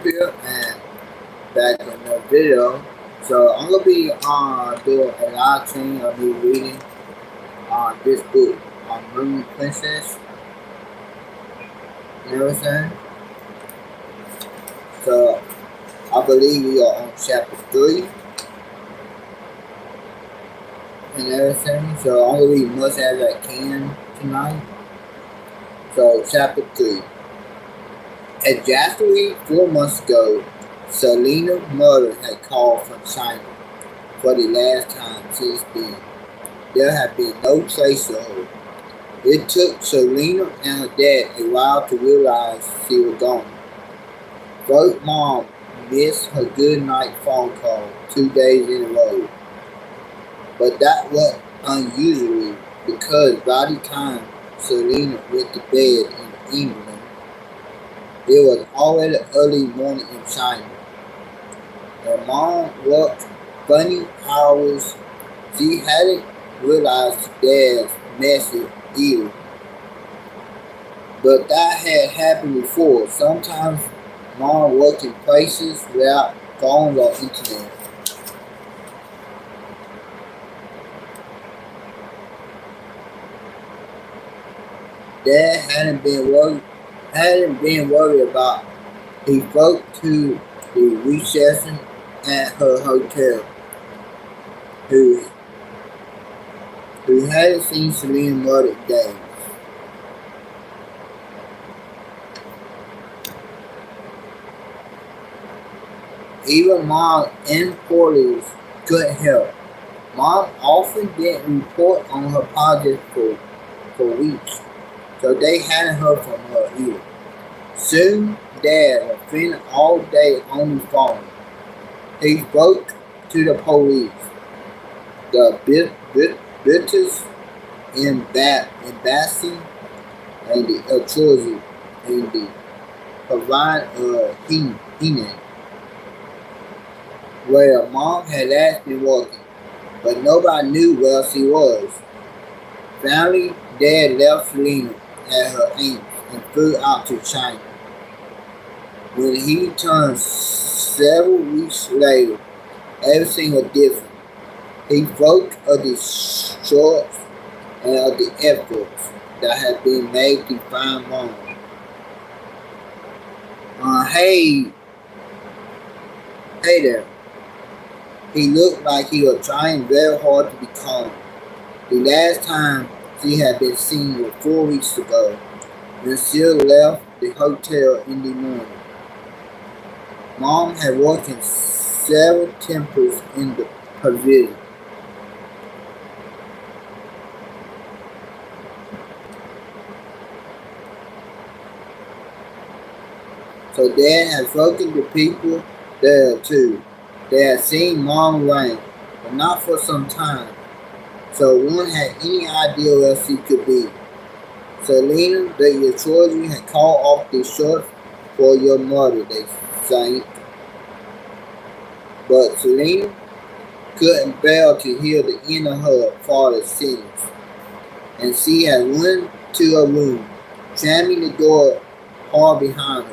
here and back in the video. So I'm gonna be doing a live stream of me reading this book on Moon Princess. You know what I'm saying? So I believe we are on chapter 3 and everything. So I'm gonna read as much as I can tonight. So chapter 3. Exactly 4 months ago, Selena's mother had called from China for the last time. Since then, there had been no trace of her. It took Selena and her dad a while to realize she was gone. First, Mom missed her goodnight phone call 2 days in a row. But that was unusual because by the time Selena went to bed in England, it was already early morning in China. Her mom worked funny hours. She hadn't realized Dad's message either. But that had happened before. Sometimes Mom worked in places without phones or internet. Dad hadn't been worried about. He spoke to the reception at her hotel, who hadn't seen Selena's mother in days. Even Mom and police couldn't help. Mom often didn't report on her project for weeks, so they hadn't heard from her either. Soon, Dad was spending all day on the phone. He spoke to the police, the British embassy, and the authorities in the Havana Henan, where Mom had last been working, but nobody knew where she was. Finally, Dad left Selena at her aunt's and flew out to China. When he returned several weeks later, everything was different. He spoke of the shorts and of the efforts that had been made to find Mom. Hey there. He looked like he was trying very hard to be calm. The last time she had been seen was 4 weeks ago, when she left the hotel in the morning. Mom had worked in several temples in the pavilion. So Dad had spoken to people there too. They had seen Mom around, but not for some time. So one had any idea where she could be. Selena, the authorities had called off the search for your mother, they say. But Selena couldn't bear to hear the end of her father's sentence, and she had run to her room, slamming the door hard behind her.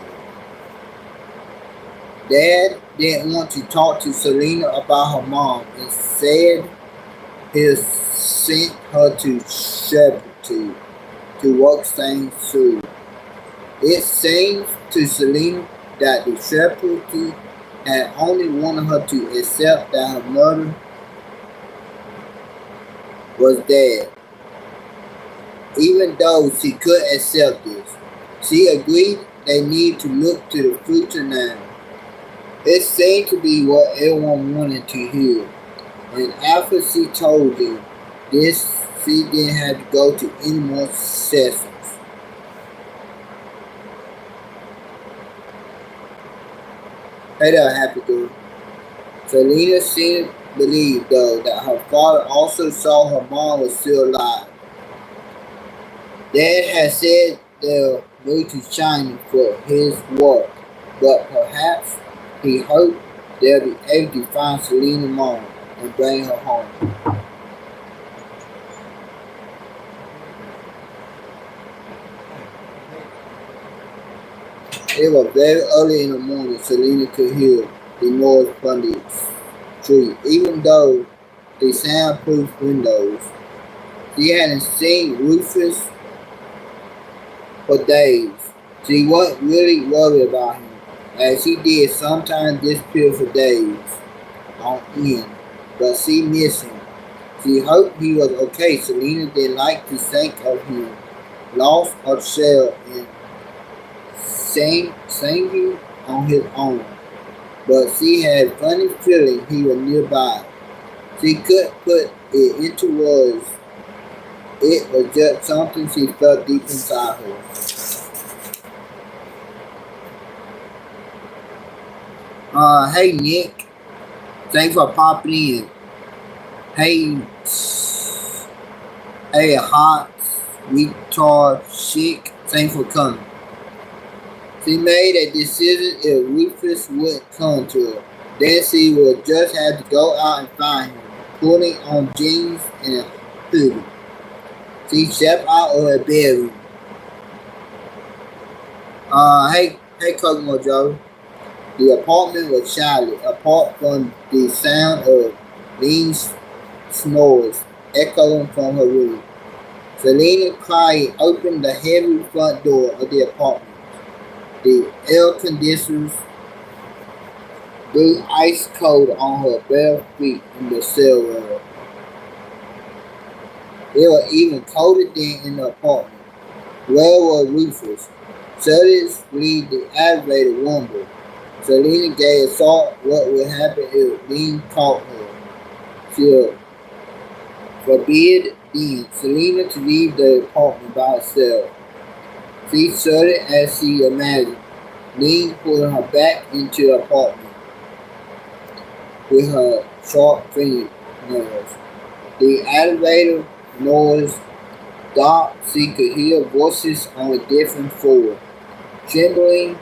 Dad didn't want to talk to Selena about her mom and said he sent her to Shepherd to work things through. It seemed to Selena that the Shepherd had only wanted her to accept that her mother was dead. Even though she couldn't accept this, she agreed they need to look to the future now. It seemed to be what everyone wanted to hear. And after she told them this, she didn't have to go to any more sessions. Hey there, happy girl. Selena seemed to believe, though, that her father also saw her mom was still alive. Dad had said they'll move to China for his work, but perhaps he hoped they'll be able to find Selena's mom and bring her home. It was very early in the morning. Selena could hear the noise from the street, even though the soundproof windows. She hadn't seen Rufus for days. She wasn't really worried about him, as he did sometimes disappear for days on end, but she missed him. She hoped he was okay. Selena didn't like to think of him lost or shell and singing on his own, but she had a funny feeling he was nearby. She couldn't put it into words. It was just something she felt deep inside her. Hey Nick, thanks for popping in. Hey, hey, hot, retard, chic, thanks for coming. She made a decision if Rufus wouldn't come to her. Then she would just have to go out and find him, putting on jeans and a hoodie. She stepped out of her bedroom. Hey, Kokomo Joe. The apartment was silent, apart from the sound of Lean's snores echoing from her room. Selena quietly opened the heavy front door of the apartment. The air conditioners blew ice cold on her bare feet in the cell room. It was even colder than in the apartment. Where was Rufus? Suddenly, the elevator rumbled. Selena gave a thought what would happen if Lean caught her. She forbid then Selena to leave the apartment by herself. She shuddered as she imagined Lean pulling her back into the apartment with her sharp fingernails. The elevator noise stopped. She could hear voices on a different floor. Trembling,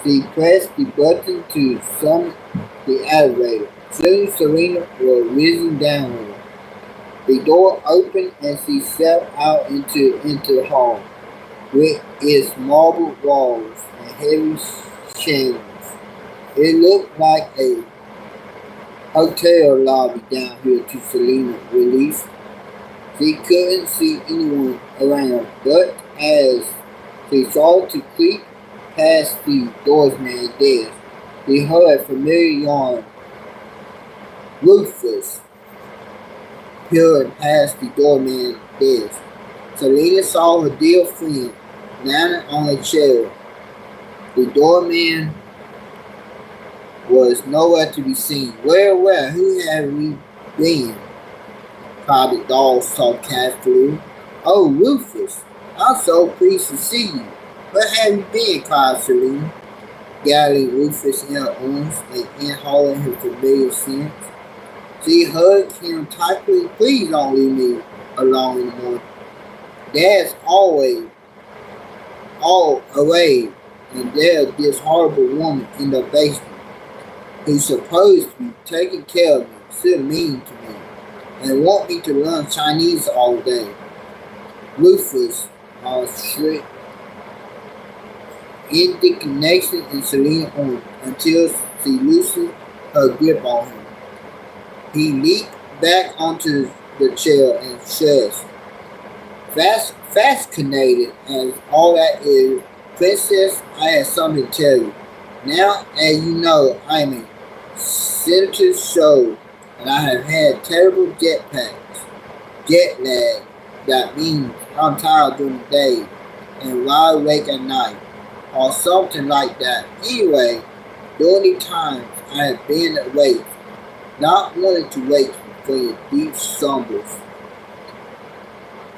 she pressed the button to summon the elevator. Soon Selena was whizzing downward. The door opened and she stepped out into the hall with its marble walls and heavy chandeliers. It looked like a hotel lobby down here to Selena's relief. She couldn't see anyone around, but as she started to creep past the doorman's desk, she heard a familiar yawn. Rufus peered past the doorman's desk. Selena saw her dear friend lying on a chair. The doorman was nowhere to be seen. Where? Who have we been? Cried the dog sarcastically. Oh, Rufus, I'm so pleased to see you. Where have you been? Cried Selena, gathering Rufus in her arms and inhaling his familiar scent. She hugged him tightly. Please don't leave me alone anymore. Dad's always all away, and there's this horrible woman in the basement who's supposed to be taking care of me, still mean to me, and want me to learn Chinese all day. Rufus shrieked indignation in Selena's arms until she loosened her grip on him. He leaped back onto the chair and stressed. Fascinated as all that is, Princess, I have something to tell you. Now, as you know, I am a senator's show, and I have had terrible jet lag. That means I'm tired during the day and wide awake at night, or something like that. Anyway, during the times I have been awake, not wanting to wake from your deep slumbers,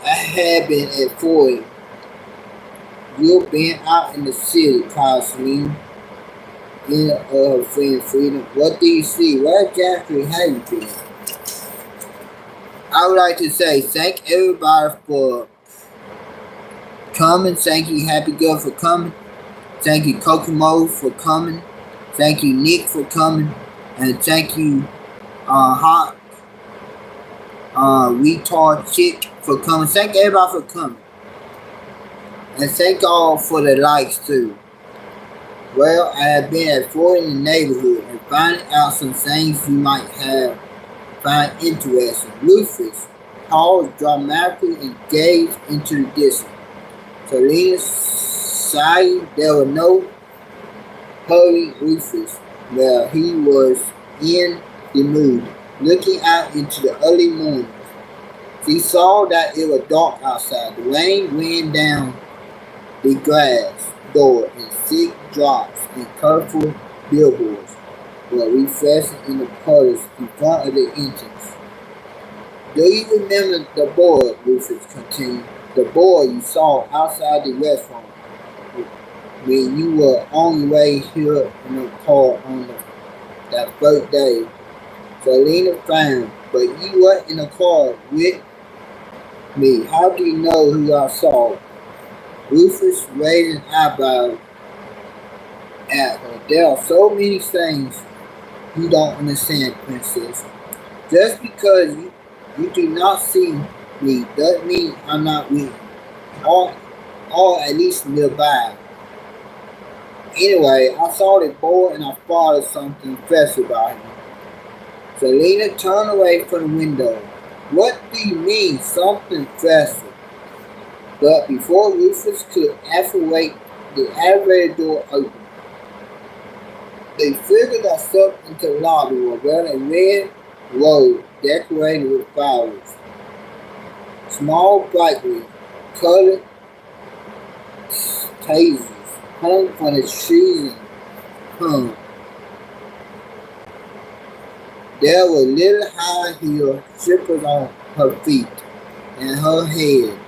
I have been at 40. You've been out in the city, cried Selena, in her friend Freedom. What do you see? Where exactly have you been? I would like to say thank everybody for coming. Thank you, Happy Girl, for coming. Thank you, Kokomo, for coming. Thank you, Nick, for coming. And thank you, Hot Retard Chick, for coming. Thank everybody for coming. And thank all for the likes too. Well, I have been at 4 in the neighborhood and finding out some things you might have find interesting. Rufus paused dramatically and gazed into the distance. Selena sighed. There was no hurry. Rufus, well, he was in the mood, looking out into the early morning. He saw that it was dark outside. The rain ran down the glass door in thick drops, and colorful billboards were refreshing in the puddles in front of the entrance. Do you remember the boy, Rufus continued, the boy you saw outside the restaurant when you were on your way here in the car on that first day? Selena frowned, but you were in the car with me. How do you know who I saw? Rufus raised an eyebrow at her. There are so many things you don't understand, Princess. Just because you do not see me doesn't mean I'm not with you. Or at least nearby. Anyway, I saw the boy and I spotted something special about him. Selena turned away from the window. What do you mean, something special? But before Rufus could accelerate, the elevator door opened. They figured themselves into the lobby where a red road decorated with flowers. Small, brightly colored tasers hung from the trees and hung. There were little high-heel slippers on her feet, and her head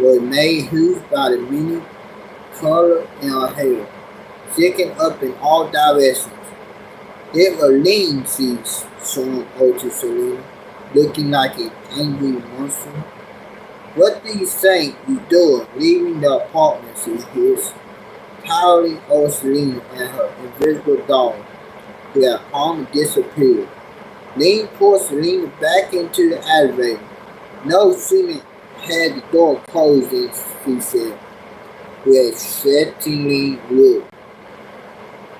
was made huge by the many colors in her hair, sticking up in all directions. It was lean, she swung over to Selena, looking like an angry monster. What do you think you're doing, leaving the apartment, she hissed, towering over Selena and her invisible dog, who had almost disappeared. Lean pulled Selena back into the elevator. No sooner had the door closed than she said, with a threatening look,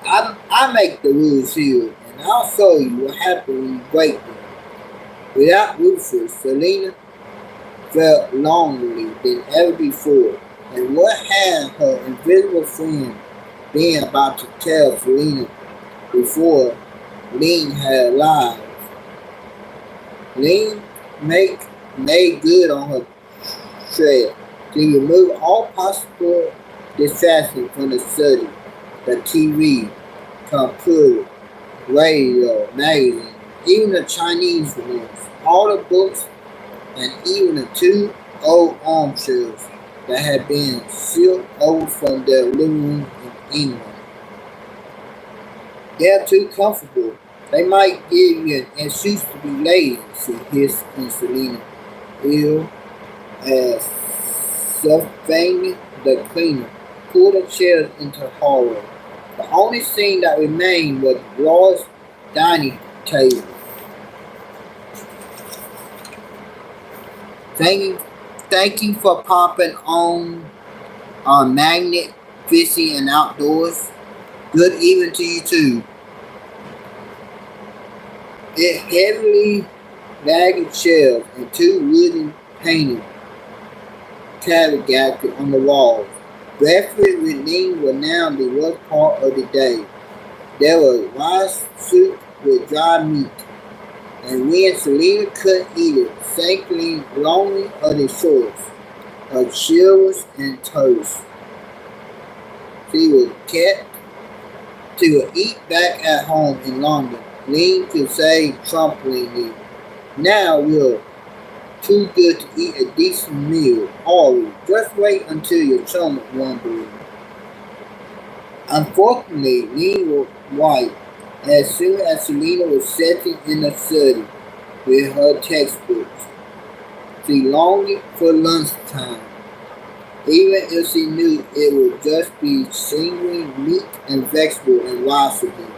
I make the rules here, and I'll show you what happens when you break them. Without Rufus, Selena felt lonelier than ever before, and what had her invisible friend been about to tell Selena before Lean had lied? Lean made good on her threat to remove all possible distractions from the study, the TV, computer, radio, magazine, even the Chinese ones, all the books, and even the 2 old armchairs that had been sealed over from their living room in England. They're too comfortable. They might give you an excuse to be lazy, she hissed in Selena, ill as Stephanie, the cleaner, pulled the chairs into the hallway. The only thing that remained was Roy's dining table. Thank you for popping on Magnet Fishing and Outdoors. Good evening to you too. It heavily lagged shelves and 2 wooden painted tabernacle on the walls. Breakfast with Lean was now the worst part of the day. There was rice soup with dry meat, and when Selena couldn't eat it, thankfully lonely of the shorts, her chills and toast. She would eat back at home in London. Lean could say trumpingly, now we're too good to eat a decent meal, are we? Just wait until your stomach wanders. Unfortunately, Lean was white. As soon as Selena was sitting in the study with her textbooks, she longed for lunchtime, even if she knew it would just be simmering meat and vegetable and rice again.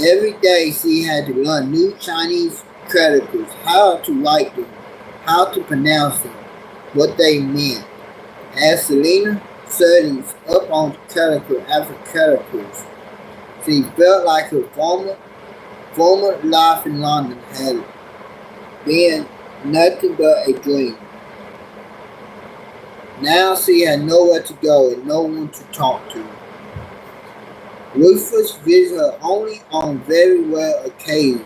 Every day she had to learn new Chinese characters, how to write them, how to pronounce them, what they meant. As Selena studies up on calico after calicos. She felt like her former life in London had been nothing but a dream. Now she had nowhere to go and no one to talk to. Rufus visited her only on very rare occasions.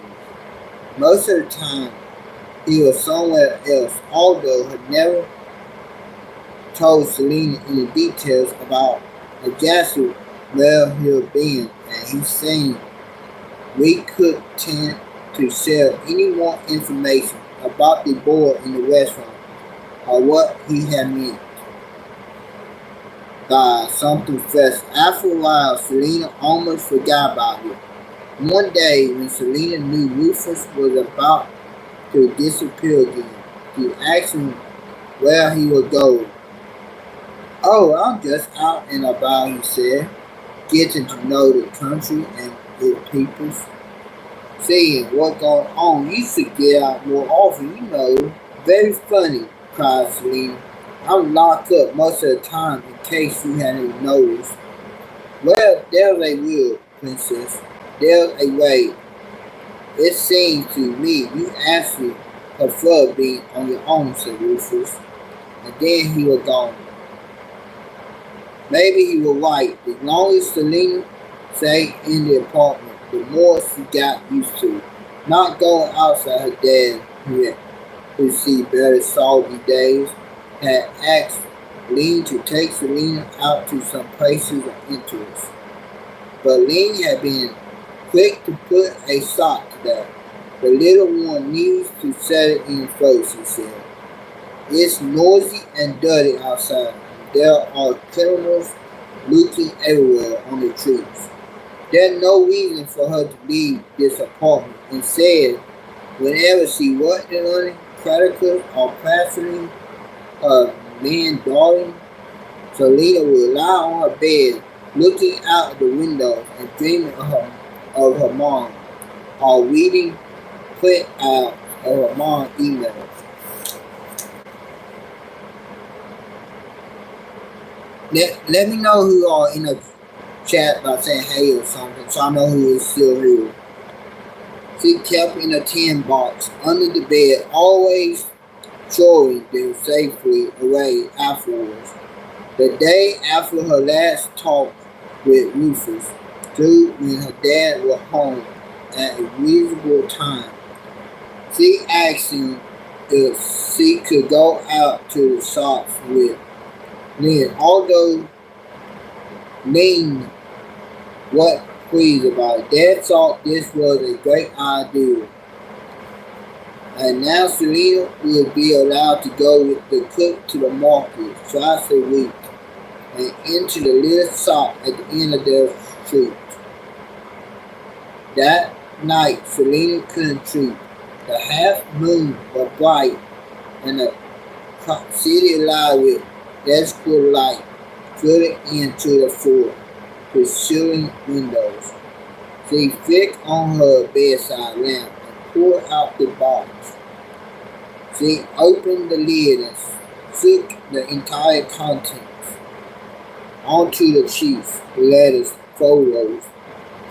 Most of the time, he was somewhere else, although he never told Selina any details about exactly where he had been, and he said we could tend to sell any more information about the boy in the restaurant or what he had meant by something fresh. After a while, Selina almost forgot about it. One day, when Selina knew Rufus was about to disappear again, she asked him where he would go. Oh, I'm just out and about, he said, getting to know the country and its people, seeing what's going on. You should get out more often, you know. Very funny, cried Selina. I'm locked up most of the time in case you hadn't noticed. Well, there's a will, princess. There's a way. It seems to me you actually prefer being on your own, said Rufus. And then he was gone. Maybe he was right. The longer Selina stayed in the apartment, the more she got used to not going outside. Her dad, who she barely saw these days, had asked Lynn to take Selina out to some places of interest. But Lynn had been quick to put a stop to that. The little one needs to settle in first, he said. It's noisy and dirty outside. There are criminals looking everywhere on the streets. There's no reason for her to leave this apartment. Instead, whenever she worked on it, creditors or plastering her man darling, Selina would lie on her bed, looking out the window and dreaming of her mom, or reading print out of her mom's emails. Let me know who are in the chat by saying hey or something, so I know who is still here. She kept in a tin box under the bed, always throwing them safely away afterwards. The day after her last talk with Rufus, through when her dad was home at a reasonable time, she asked him if she could go out to the shops with Lynn. Although Lynn was pleased about it, Dad thought this was a great idea. And now Selina will be allowed to go with the cook to the market twice a week and into the little shop at the end of their street. That night, Selina couldn't sleep. The half moon was bright and the city alive with electrical light flooding into the floor through ceiling windows. She flicked on her bedside lamp and pulled out the box. She opened the lid and shook the entire contents onto the sheets, letters, photos,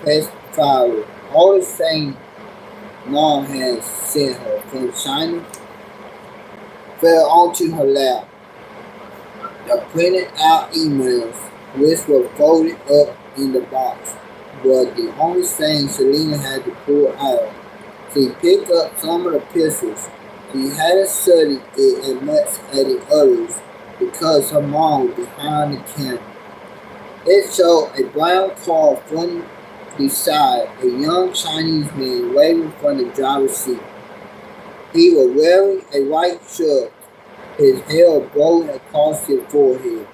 pressed firewood, all the same Mom had sent her from China, fell onto her lap. The printed out emails, which were folded up in the box, were the only thing Selina had to pull out. She picked up some of the pictures. She hadn't studied it as much as the others because her mom was behind the camera. It showed a brown car from the side, a young Chinese man waiting from the driver's seat. He was wearing a white shirt, his hair blowing across his forehead,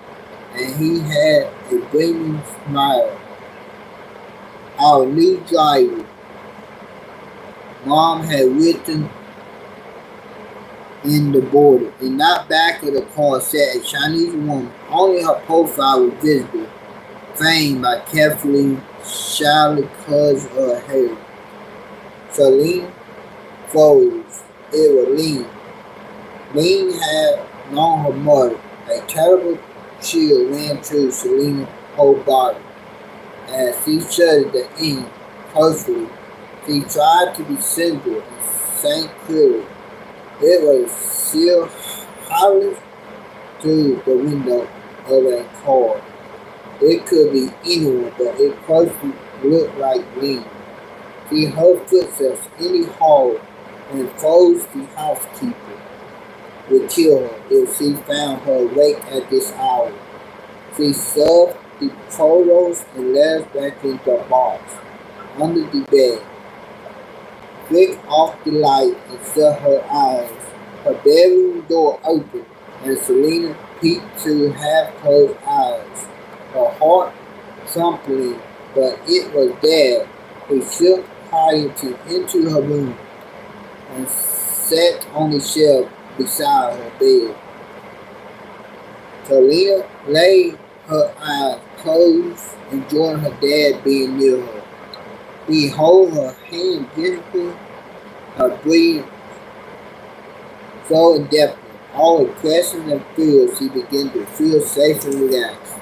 and he had a gleaming smile. Our new driver, Mom had written in the border. In the back of the car sat a Chinese woman. Only her profile was visible, framed by carefully shadowed curls of her hair. Selina froze. It was Lynn. Lynn had known her mother, a terrible chill ran through Selena's whole body. As she shuddered the ink hurtfully, she tried to be simple and sank clearly. It was still howling through the window of a car. It could be anyone, but it closely looked like Lena. She heard footsteps in the hall and froze the housekeeper would kill her if she found her awake at this hour. She shoved the photos and letters back into the box under the bed, flicked off the light and shut her eyes. Her bedroom door opened and Selena peeked through half-closed eyes, her heart thumping, but it was Dad who shook Harrington into her room and sat on the shelf beside her bed. Selena lay her eyes closed, enjoying her dad being near her. He held her hand gently, her breathing so in-depth. All her questions and fears, she began to feel safe and relaxed.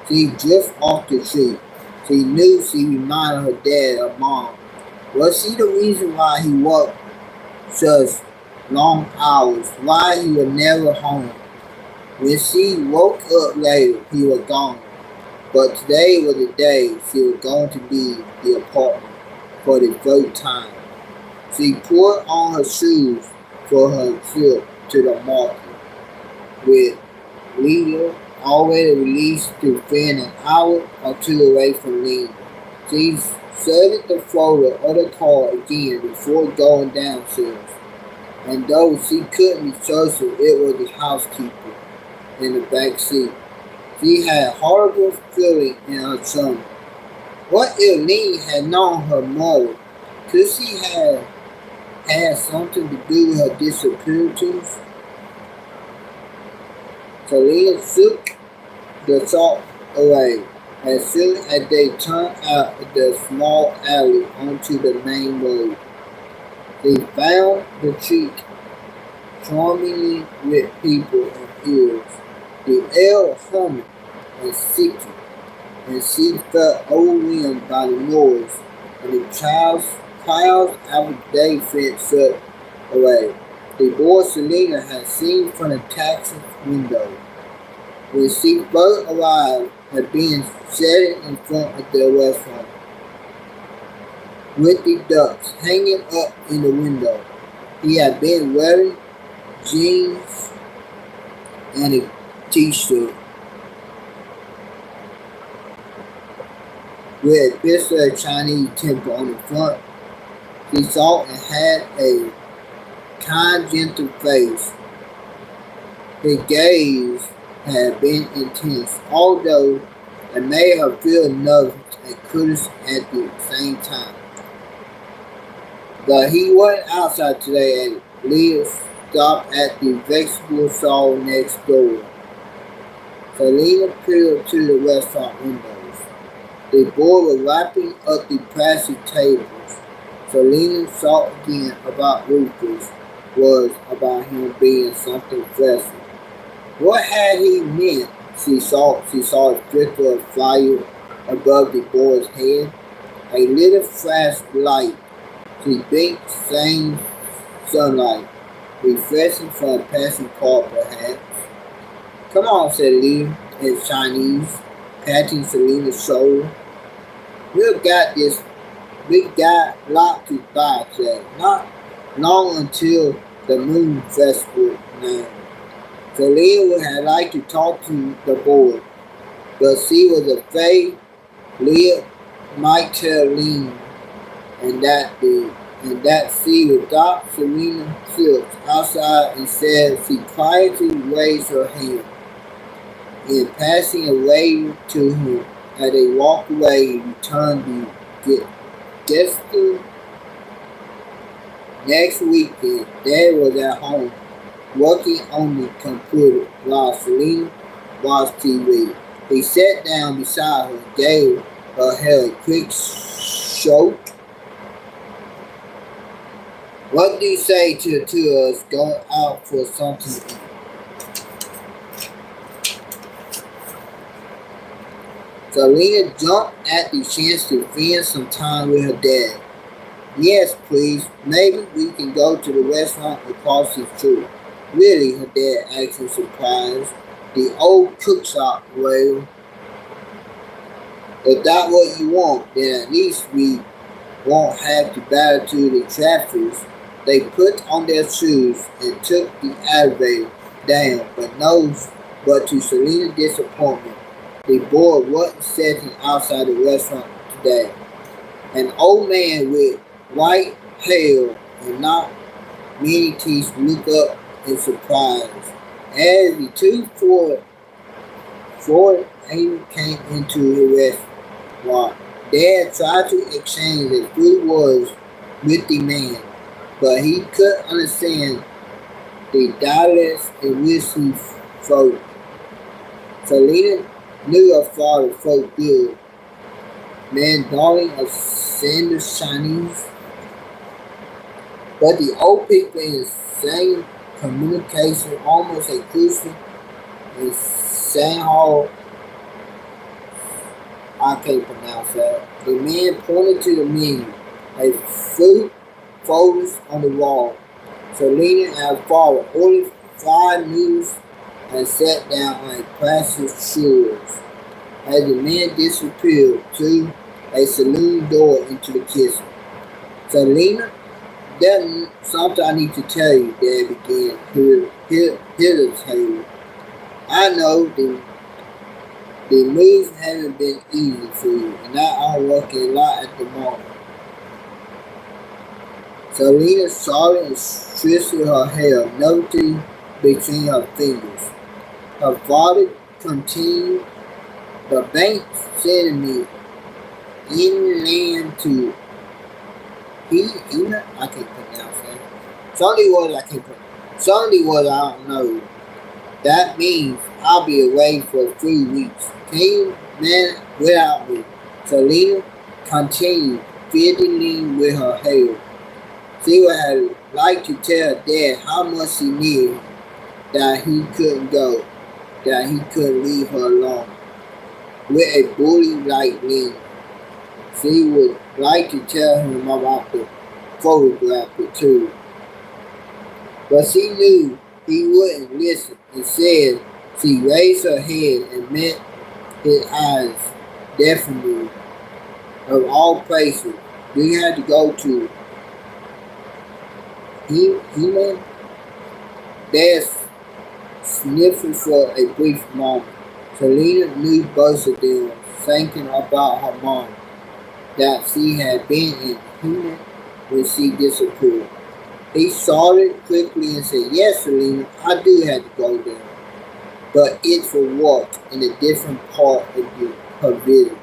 She drifted off to sleep. She knew she reminded her dad of Mom. Was she the reason why he worked such long hours? Why he was never home? When she woke up later, he was gone. But today was the day she was going to leave the apartment for the third time. She put on her shoes for her trip to the market, with Leah already released to spend an hour or two away from Lena. She studied the photo of the car again before going downstairs, and though she couldn't be certain it was the housekeeper in the back seat, she had a horrible feeling in her stomach. What if Lena had known her mother? Could she have had something to do with her disappearance? Selena shook the thought away as soon as they turned out of the small alley onto the main road. They found the street charmingly with people and hills. The air was humid and sticky, and she felt overwhelmed by the noise and the clouds after they fed shut away. The boy Selena had seen from the taxi window when she first arrived had been sitting in front of the restaurant with the ducks hanging up in the window. He had been wearing jeans and a t-shirt with a picture of Chinese temple on the front. She saw and had a kind, gentle face. His gaze had been intense, although it made her feel nervous and curious at the same time. But he wasn't outside today, and Leah stopped at the vegetable stall next door. Selena peered to the restaurant windows. The boy was wrapping up the plastic tables. Selena thought again about Rufus was about him being something special. What had he meant? She saw a flicker of fire above the boy's head, a little flash of light. She blinked same sunlight, refreshing from a passing car perhaps. Come on, said Lee in Chinese, patting Selena's shoulder. We've got this big guy locked to buy today. Not long until the moon festival now. Selena would have liked to talk to the boy, but she was afraid Leah might tell Lena and that she would stop Selena Silks outside and said she quietly raised her hand. In passing a wave to him as they walked away, he returned the gesture. Next weekend, Dad was at home working on the computer while Selena watched TV. He sat down beside her and gave her hair a quick stroke What do you say to the two of us going out for something to eat? Selena jumped at the chance to spend some time with her dad. Yes, please. Maybe we can go to the restaurant across the street. Really, her dad asked in surprise. The old cook shop, well, if that's what you want, then at least we won't have to battle to the traffickers. They put on their shoes and took the elevator down, but to Selena's disappointment, the board wasn't sitting outside the restaurant today. An old man with white hair and not many teeth looked up in surprise as the two Ford Amy came into the restaurant. Dad tried to exchange a few words with the man, but he couldn't understand the dialects in which he spoke. Selena knew her father spoke good, Mandarin or Sanders Chinese, but the old people in the same communication almost exclusive in Shanghai. I can't pronounce that. The man pointed to the menu, a food folders on the wall. Selena and her father ordered fried noodles and sat down on a plastic stool. As the man disappeared through a saloon door into the kitchen. Selena, there's something I need to tell you, Dad began hesitating. I know the moves haven't been easy for you, and I'm working a lot at the moment. Selena sorry and twisted her hair, noting between her fingers. Her father continued, the bank sent me inland to I can't pronounce that. Some words I don't know. That means I'll be away for 3 weeks. Can you man without me? Selena continued fiddling with her hair. She would have liked to tell Dad how much she needed, that he couldn't go, that he couldn't leave her alone. With a bully like Lena, she would like to tell him about the photograph too. But she knew he wouldn't listen. Instead, she raised her head and met his eyes. Definitely, of all places, we had to go to He-Man. Dad sniffled for a brief moment. Selena knew both of them, thinking about her mom, that she had been in He-Man when she disappeared. He saw it quickly and said, yes, Selena, I do have to go there. But it's for work in a different part of her visit.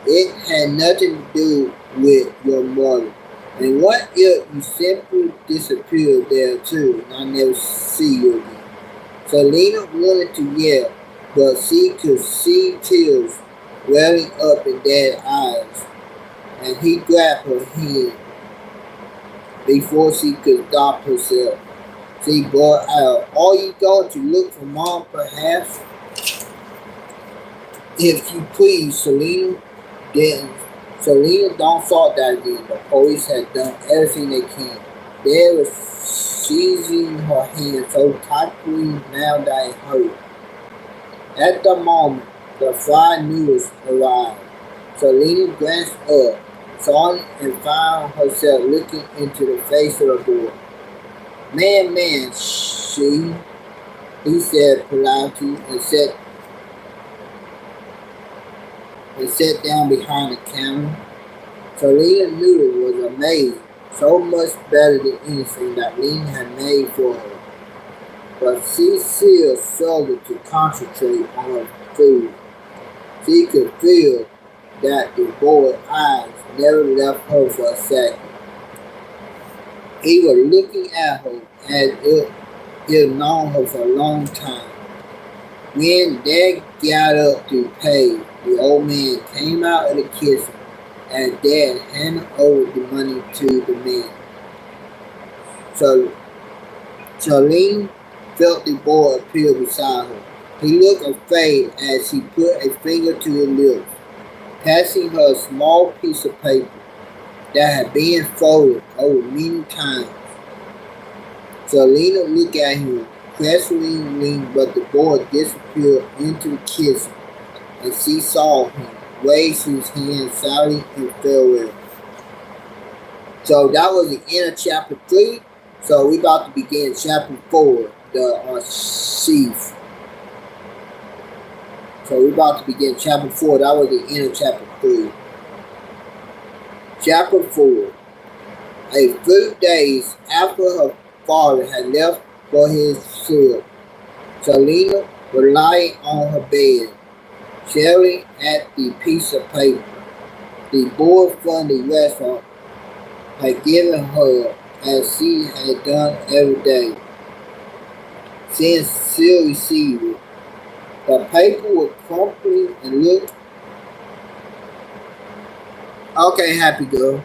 It had nothing to do with your mother. And what if you simply disappeared there too and I never see you again? Selena wanted to yell, but she could see tears welling up in Dad's eyes. And he grabbed her hand before she could stop herself. She brought out, are you going to look for Mom perhaps? If you please, Selena. Then Selena don't thought that again. The police had done everything they can. They were seizing her hand so tightly now that it hurt. At the moment, the fried noodles arrived. Selena glanced up, saw it, and found herself looking into the face of the boy. Man, he said politely and sat down behind the counter. Selena knew it was amazing, so much better than anything that Lena had made for her. But she still struggled to concentrate on her food. She could feel that the boy's eyes never left her for a second. He was looking at her as if he had known her for a long time. When Dad got up to pay, the old man came out of the kitchen and Dad handed over the money to the man. So Charlene felt the boy appear beside her. He looked afraid as he put a finger to his lips, passing her a small piece of paper that had been folded over many times. Selena looked at him questioningly, but the boy disappeared into the kitchen, and she saw him raise his hand silently in farewell. So that was the end of chapter 3. So we about to begin chapter 4, the sheaf. So we about to begin chapter 4. That was the end of chapter 3. Chapter 4. A few days after her father had left for his ship, Selena was lying on her bed, staring at the piece of paper the boy from the restaurant had given her, as she had done every day since she received it. The paper was crumpled and looked okay, happy girl,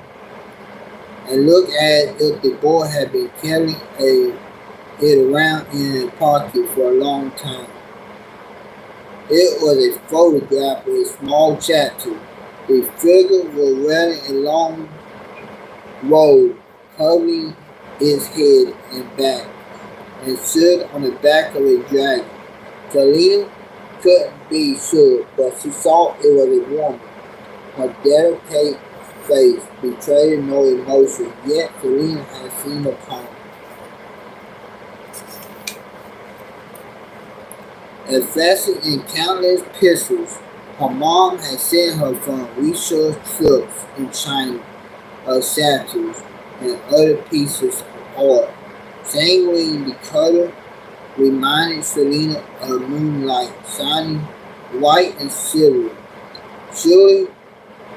and looked as if the boy had been carrying it around in a pocket for a long time. It was a photograph of a small chapter. The figure was wearing a long robe covering its head and back, and stood on the back of a dragon. Selena couldn't be sure, but she saw it was a woman. Her delicate face betrayed no emotion, yet Selena had seen her coming. And fastened in countless pistols, her mom had sent her from research trips in China of statues and other pieces of art. Sanguine the color reminded Selena of moonlight, shining white and silver. Surely,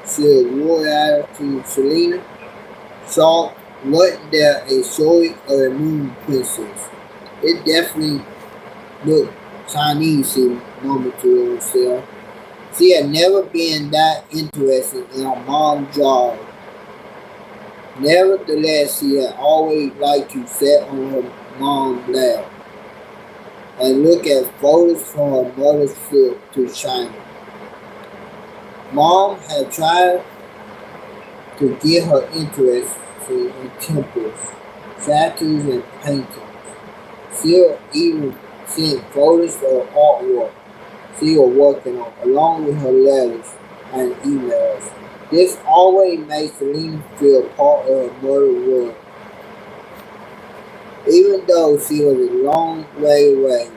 said royal to Selena, saw wasn't there a story of a moon princess? It definitely looked Chinese, she murmured to herself. She had never been that interested in her mom's job. Nevertheless, she had always liked to sit on her mom's lap and look at photos from her mother's trip to China. Mom had tried to get her interested in temples, statues, and paintings. She even sent photos of artwork she was working on, along with her letters and emails. This always made Selena feel part of her mother's world, even though she was a long way away.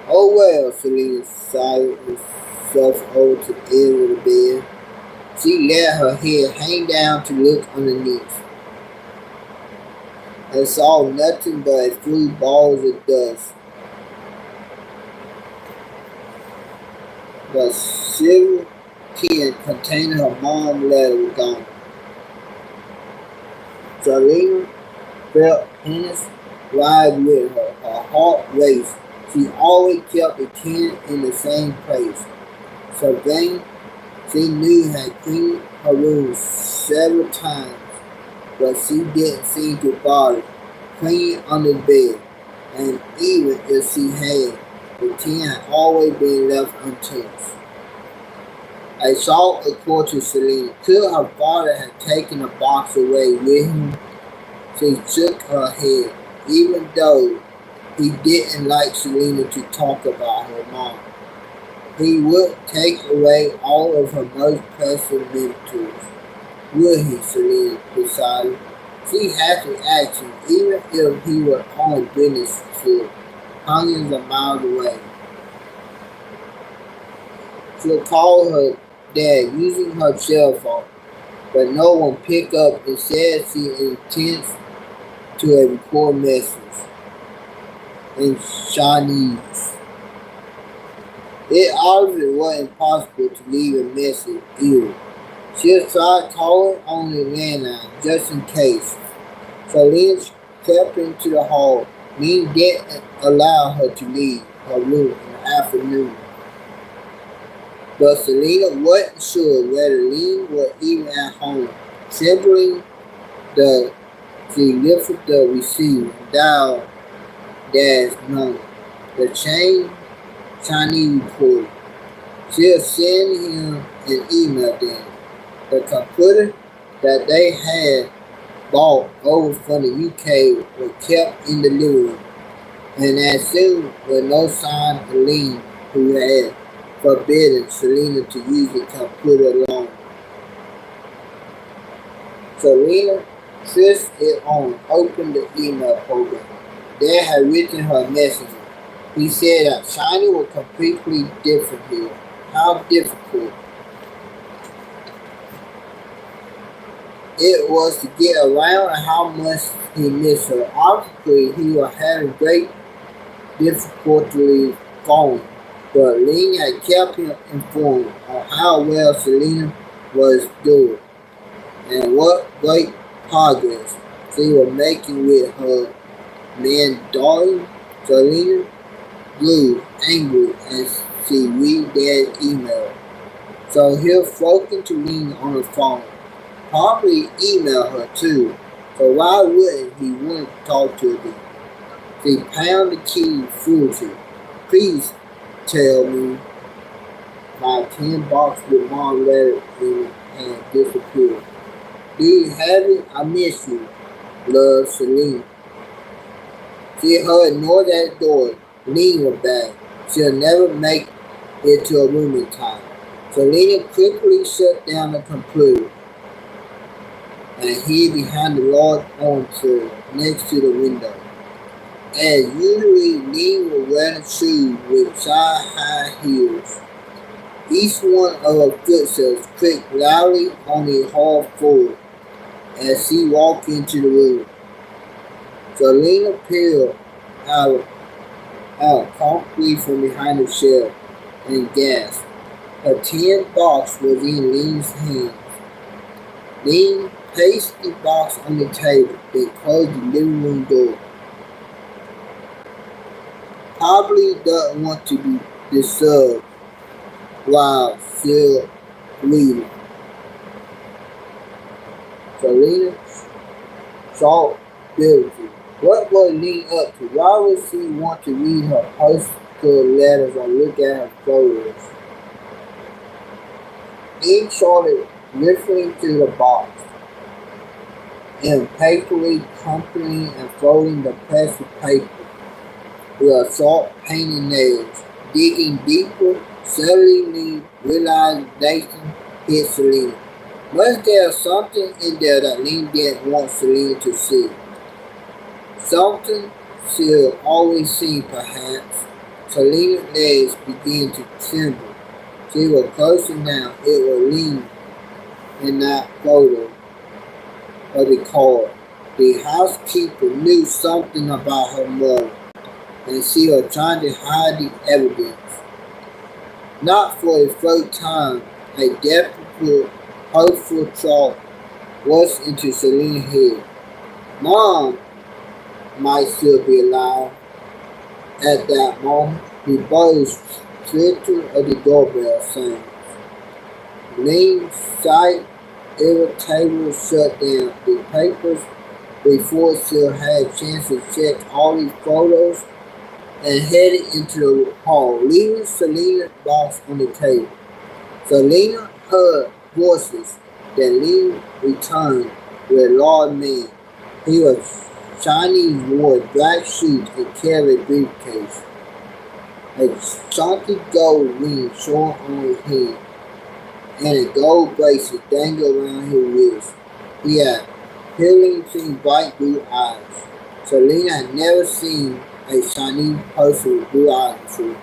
Oh well, Selena sighed herself over to the edge of the bed. She let her head hang down to look underneath, and saw nothing but a few balls of dust. The silver tin containing her mom's letter was gone. Selena felt Hannah's ride with her. Her heart raced. She always kept the tin in the same place. Sylvain, she knew, had cleaned her room several times, but she didn't seem to bother cleaning under the bed. And even if she had, the tin had always been left untouched. A thought occurred to Selena. Could her father have taken the box away with him? She shook her head, even though he didn't like Selena to talk about her mom. He would take away all of her most precious mementos. Would he, Selena decided. She had to ask him, even if he were on a business trip, hundreds of miles away. She called her dad using her cell phone, but no one picked up. Instead, she intends to record message in Chinese. It obviously wasn't possible to leave a message either. She tried calling on the landline just in case. Selena stepped into the hall. Lynn didn't allow her to leave her room in the afternoon. But Selena wasn't sure whether Lynn was even at home. Simply, the She lifted the receiver and dialed Dad's number. The Chinese reporter. She'll send him an email then. The computer that they had bought over from the UK was kept in the living room, and as soon was no sign of Lynn, who had forbidden Selena to use the computer alone. Selena switched it on and opened the email program. Dad had written her message. He said that Shiny was completely different here. How difficult it was to get around and how much he missed her. Obviously, he was having great difficulty phone, but Ling had kept him informed on how well Selena was doing and what great progress she was making with her man darling. Selena grew angry as she read that email. So he'll spoken to Ling on the phone. Probably email her too. So why wouldn't he want to talk to her? She pounded the key foolishly. Please tell me my $10 with mom letter in it and disappeared. Do you have it? I miss you. Love, Celine. She heard noise at the door. Lean was back. She'll never make it to a room in time. Selena quickly shut down the computer and hid behind the large armchair next to the window. As usually, Ling was wearing shoes with thigh-high heels. Each one of her footsteps clicked loudly on the hard floor as she walked into the room. Selena peered out calmly from behind the shelf and gasped. Her tin box was in Ling's hands. Ling placed the box on the table, then closed the living room door. Probably doesn't want to be disturbed while still reading. Selena thought bitterly. What was Ling up to? Why would she want to read her postal letters or look at her photos? Ling started listening to the box, impatiently crumpling and folding the plastic paper with a sharp painted nails. Digging deeper, suddenly realization hit Selena. Was there something in there that Ling didn't want Selena to see? Something she'll always see, perhaps. Selena's legs began to tremble. She was closer now. It was Ling in that photo of the card. The housekeeper knew something about her mother, and she was trying to hide the evidence. Not for the first time, a desperate, hopeful thought rushed into Selena's head. Mom might still be alive. At that moment, the voice twitter of the doorbell sounds. Ling's sight irritable shut down the papers before she had a chance to check all the photos and headed into the hall, leaving Selena's box on the table. Selena heard voices. Then Ling returned with a large man. He was Chinese, wore black suit and carried a briefcase. A chunky gold ring shone on his hand, and a gold bracelet dangled around his wrist. He had piercing bright blue eyes. Selena had never seen a Chinese person with blue eyes before.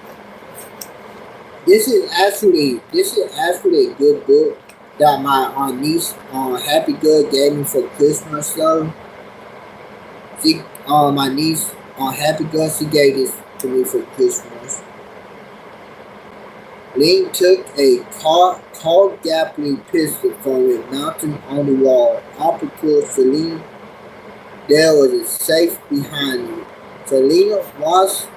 This is actually a good book that my niece Happy Girl gave me for Christmas though. My niece Happy Girl, she gave this to me for Christmas. Ling took a Carl-Gapley pistol from it mounted on the wall. Opposite Selena, there was a safe behind it. Selena watched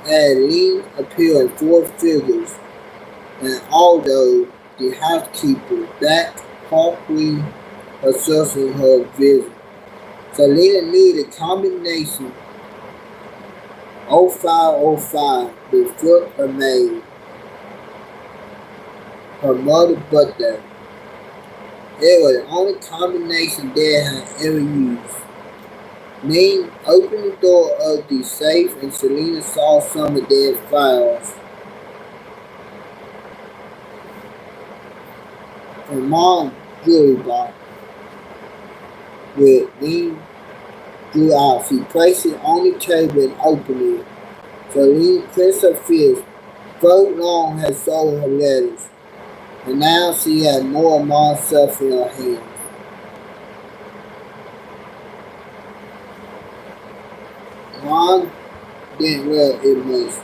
as Ling appeared in four figures, and although the housekeeper backed Parkway herself in her vision, Selena knew the combination 0505 before her maid, her mother's birthday. It was the only combination Dad had ever used. Ning opened the door of the safe and Selena saw some of Dad's files. Her mom's jewelry box with Ning drew out. She placed it on the table and opened it. Selena clenched her fist. Throat Long had stolen her letters, and now she had more of Mom's stuff in her hands. Mom didn't wear it much,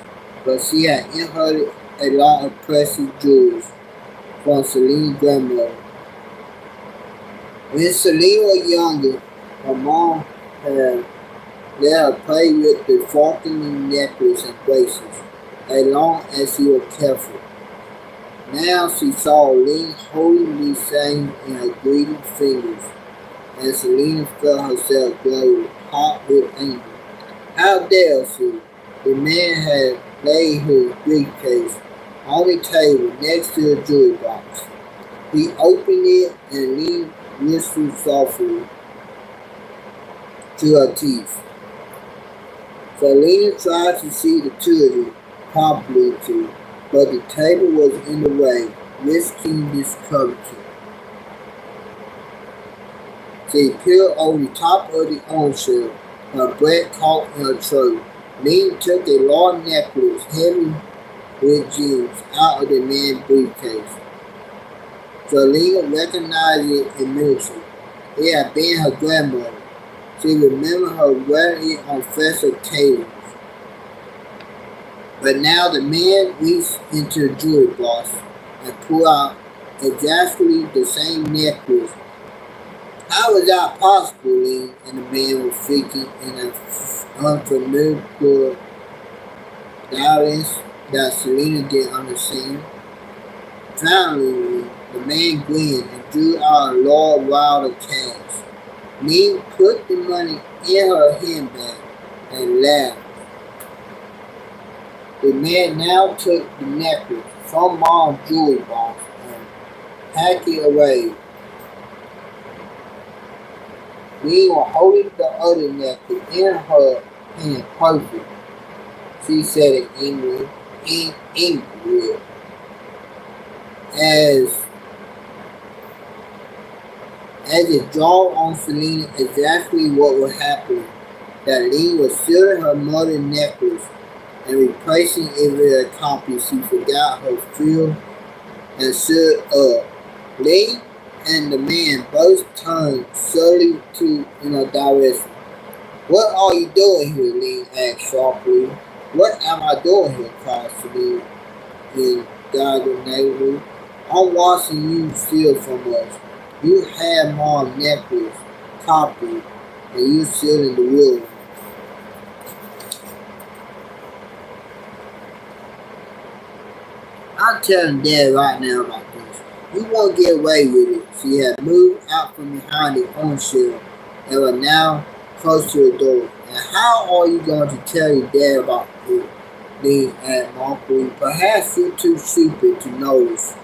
but she had inherited a lot of precious jewels from Selena's grandmother. When Selena was younger, her mom had let her play with the fortune necklace and bracelets, as long as she was careful. Now she saw Ling holding these things in her greedy fingers, and Selena felt herself glow hot with anger. How dare she? The man had laid his briefcase on the table next to the jewelry box. He opened it and Ling whistled softly to her teeth. Selena tried to see the two of them properly too, but the table was in the way, risking discomfort. She peered over the top of the armchair, her breath caught in her throat. Ling took a large necklace heavy with gems out of the man's briefcase. Selena recognized it immediately. It had been her grandmother. She remembered her wearing it on festive occasions. But now the man reached into the jewelry box and pulled out exactly the same necklace. How was that possible, Ling? And the man was speaking in an unfamiliar dialect that Selena didn't understand. Finally, the man grinned and drew out a large wad of cash. Ling put the money in her handbag and laughed. The man now took the necklace from Mom's jewelry box and packed it away. Ling was holding the other necklace in her hand perfect. She said in English, as it dawned on Selena exactly what was happening, that Ling was stealing her mother's necklace and replacing it with a copy. She forgot her fear and stood up. Ling and the man both turned slowly in her direction. What are you doing here? Ling asked sharply. What am I doing here? Cried Selena in diagonally. I'm watching you steal from us. You had Mom's necklace, copy, and you still in the room. I'm telling Dad right now about this. You won't get away with it. She had moved out from behind the armchair and was now close to the door. And how are you going to tell your dad about it? Ling asked mockingly. Perhaps you're too stupid to notice.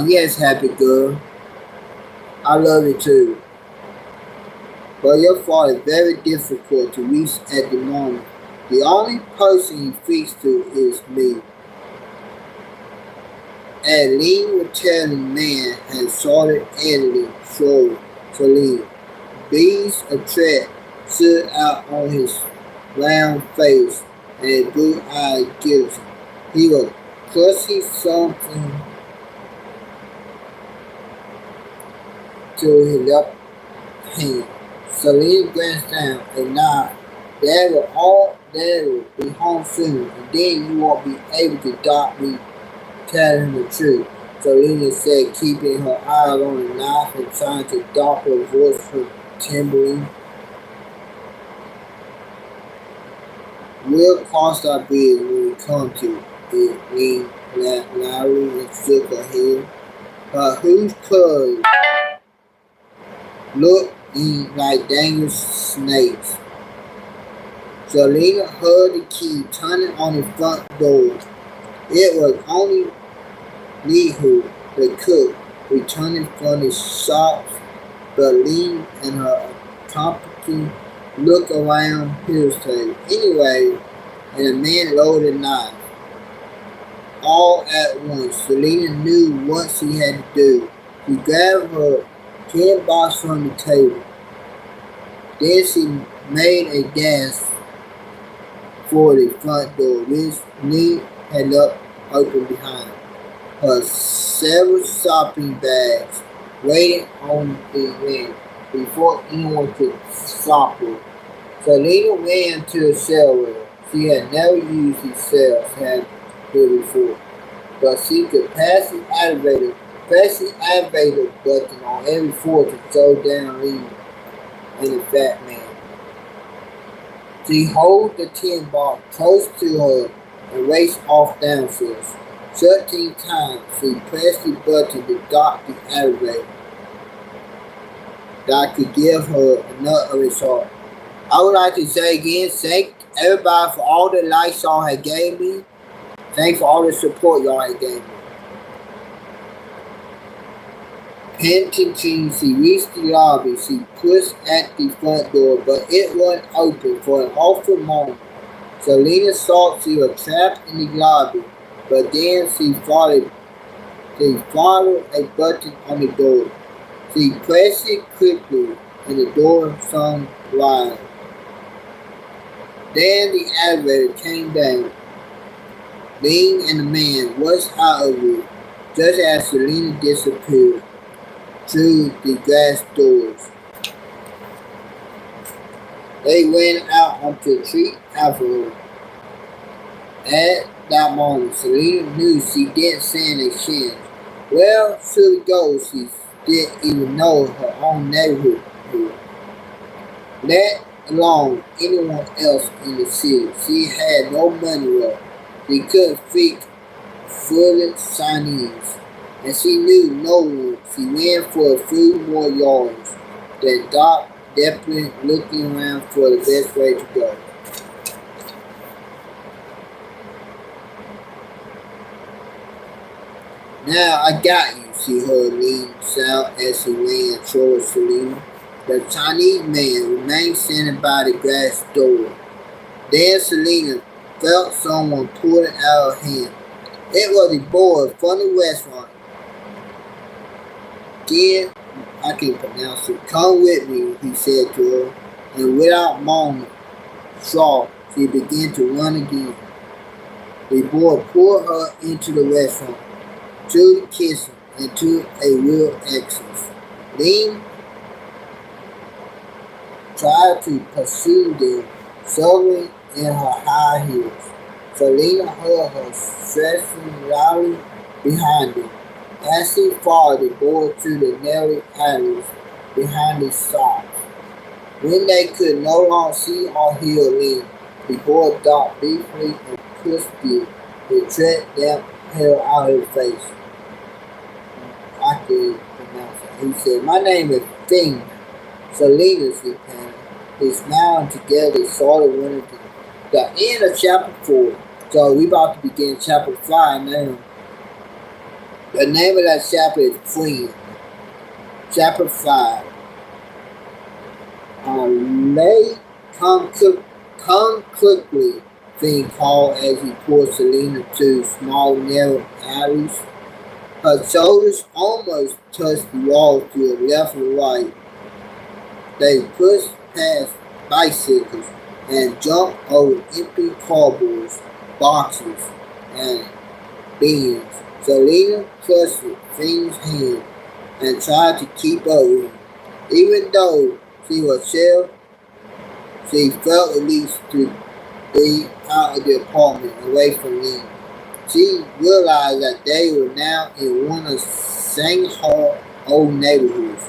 Yes, happy girl. I love you too. But your father is very difficult to reach at the moment. The only person he speaks to is me. And Ling was telling the man had started editing slowly. Selena. Beads of threat stood out on his round face and his blue eyes guilty. He was clutching something to his left hand. Selena glanced down and nodded. Dad will be home soon, and then you won't be able to stop me telling him the truth. Selena said, keeping her eyes on the knife and trying to stop her voice from trembling. We'll cross our bridge when we come to it. Ling laughed loudly and shook her head. but whose clothes looked like dangerous snakes. Selena heard the key turning on the front door. It was only Lehu, the cook, returning from the shops, but Lee and her accomplice looked around hesitated. Anyway, and the man loaded a knife. All at once, Selena knew what she had to do. She grabbed her tin box from the table. Then she made a dash for the front door, which Lee had left open behind her. Several shopping bags waiting on the end before anyone could stop her. Selena ran to the stairwell. She had never used these cells had here before, but she could press the elevator button on every floor to throw down Lee and the fat man. She held the tin box close to her and raced off downstairs. 13 times she pressed the button to stop the elevator. That could give her another result. I would like to say again, thank everybody for all the likes y'all had gave me. Thanks for all the support y'all had gave me. Penitent, she reached the lobby. She pushed at the front door, but it wasn't open for an awful moment. Selena thought she was trapped in the lobby, but then she followed a button on the door. She pressed it quickly, and the door swung wide. Then the elevator came down. Ling and the man rushed out of it, just as Selena disappeared through the glass doors. They ran out onto the street after her. At that moment, Selena knew she didn't stand a chance. Where should it go? She didn't even know her own neighborhood, let alone anyone else in the city. She had no money left. She couldn't speak fluent Chinese, and she knew no one. She ran for a few more yards, then stopped, desperately looking around for the best way to go. Now I got you, she heard Lee shout as she ran towards Selena. The Chinese man remained standing by the glass door. Then Selena felt someone pull it out of her hand. It was the boy from the restaurant. Again, I can't pronounce it. Come with me, he said to her, and without moment, she began to run again. The boy pulled her into the restaurant, to the kitchen, and to a real exit. Ling tried to pursue them, struggling in her high heels. Selena heard her stressing loudly behind them. As she followed the boy through the narrow alleys behind the shops. When they could no longer see or hear Ling, the boy stopped briefly and pushed the threat down hell out of his face. I can pronounce it. He said, "My name is Fing." Selena, she panted. They smiled together, saw the winner. The end of chapter 4. So we about to begin chapter 5 now. The name of that chapter is Friend. Chapter 5. Lay, come quickly, Finn called as he pulled Selena through small narrow alleys. Her shoulders almost touched the wall to the left and right. They pushed past bicycles and jumped over empty cardboards, boxes, and bins. Selena clutched Finn's hand and tried to keep up with him. Even though she was scared, she felt released to be out of the apartment away from Lee. She realized that they were now in one of Shanghai old neighborhoods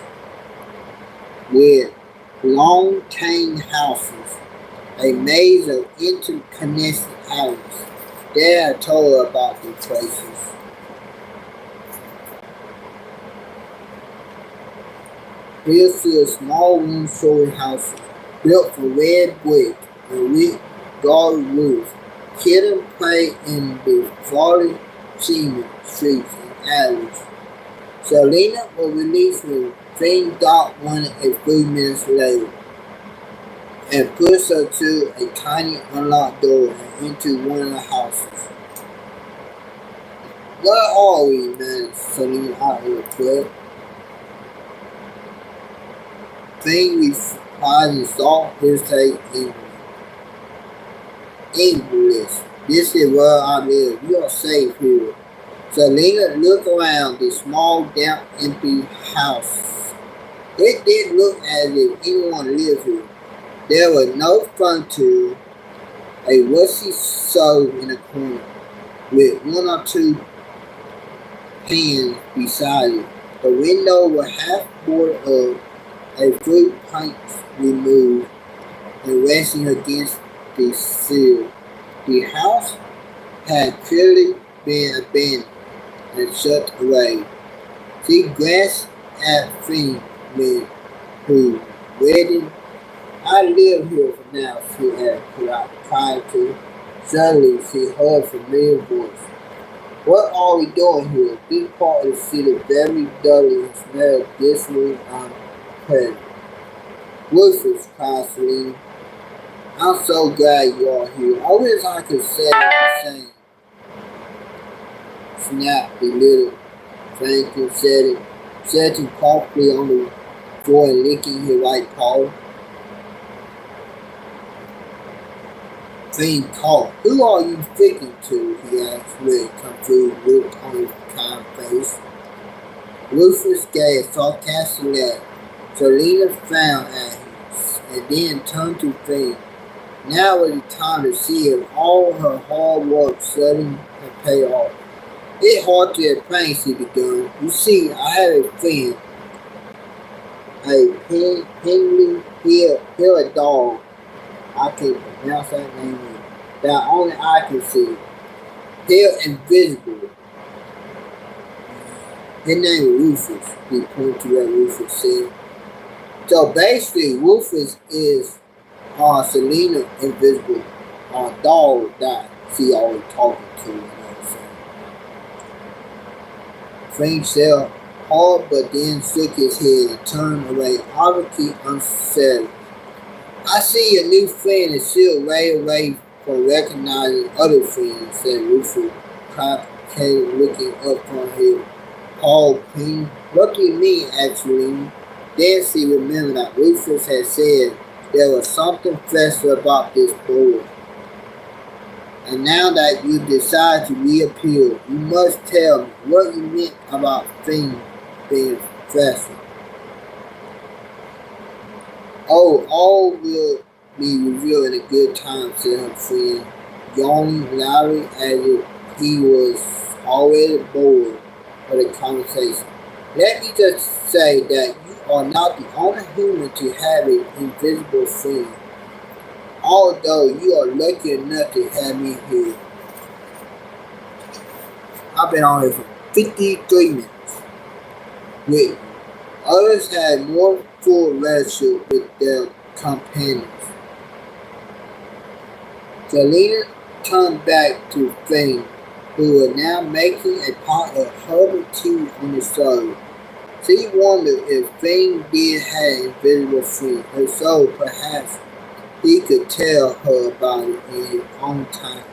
with long cane houses, a maze of interconnected alleys. Dad told her about these places. He'll see a small one-story house built from red brick and with garden roof. Kids play in the falling cement streets and alleys. Selena was released when Finn got one a few minutes later and pushed her to a tiny unlocked door and into one of the houses. Where are we, man? Selena out here quick. Finn replied and saw his take English. This is where I live. You are safe here. Selena looked around the small, damp, empty house. It didn't look as if anyone lived here. There was no furniture, a rusty stove in the corner, with one or two pans beside it. The window was half boarded up, a few planks removed and resting against the sill. The house had clearly been abandoned and shut away. She glanced at Freeman, who read. I live here for now, she added quietly. Suddenly, she heard a familiar voice. What are we doing here? This part of the city very dirty and smells dismally unpleasant. Rufus, cried Selena. I'm so glad you are here. I wish I could say the same. Snapped the little Franklin, sitting comfortably on the floor and licking his right paw. Finn called. Who are you speaking to? He asked with a confused look on his kind face. Rufus gave a sarcastic laugh. Selena frowned at him and then turned to Finn. Now was the time to see if all her hard work suddenly had paid off. It's hard to explain, she began. You see, I have a friend, a Henry Hill dog. I can't pronounce that name that only I can see. They're invisible. His name is Rufus. He pointed to what Rufus said. So basically, Rufus is Selena invisible dog that she always talking to. You know what I'm saying? Frank said hard, but then shook his head and turned away, obviously unsettled. I see a new friend is still way away from recognizing other friends, said Rufus, complicated looking up from his Paul Ping. What do you mean, actually? Then she remembered that Rufus had said there was something special about this boy. And now that you decide to reappear, you must tell me what you meant about things being special. Oh, all will be revealed in a good time, said her friend, yawning loudly as if he was already bored of the conversation. Let me just say that you are not the only human to have an invisible friend, although you are lucky enough to have me here. I've been on here for 53 minutes with you. Others had more full relationship with their companions. Selena turned back to Finn, who was now making a pot of herbal tea on the stove. She wondered if Finn did have an invisible friend, and so perhaps he could tell her about it in his own time.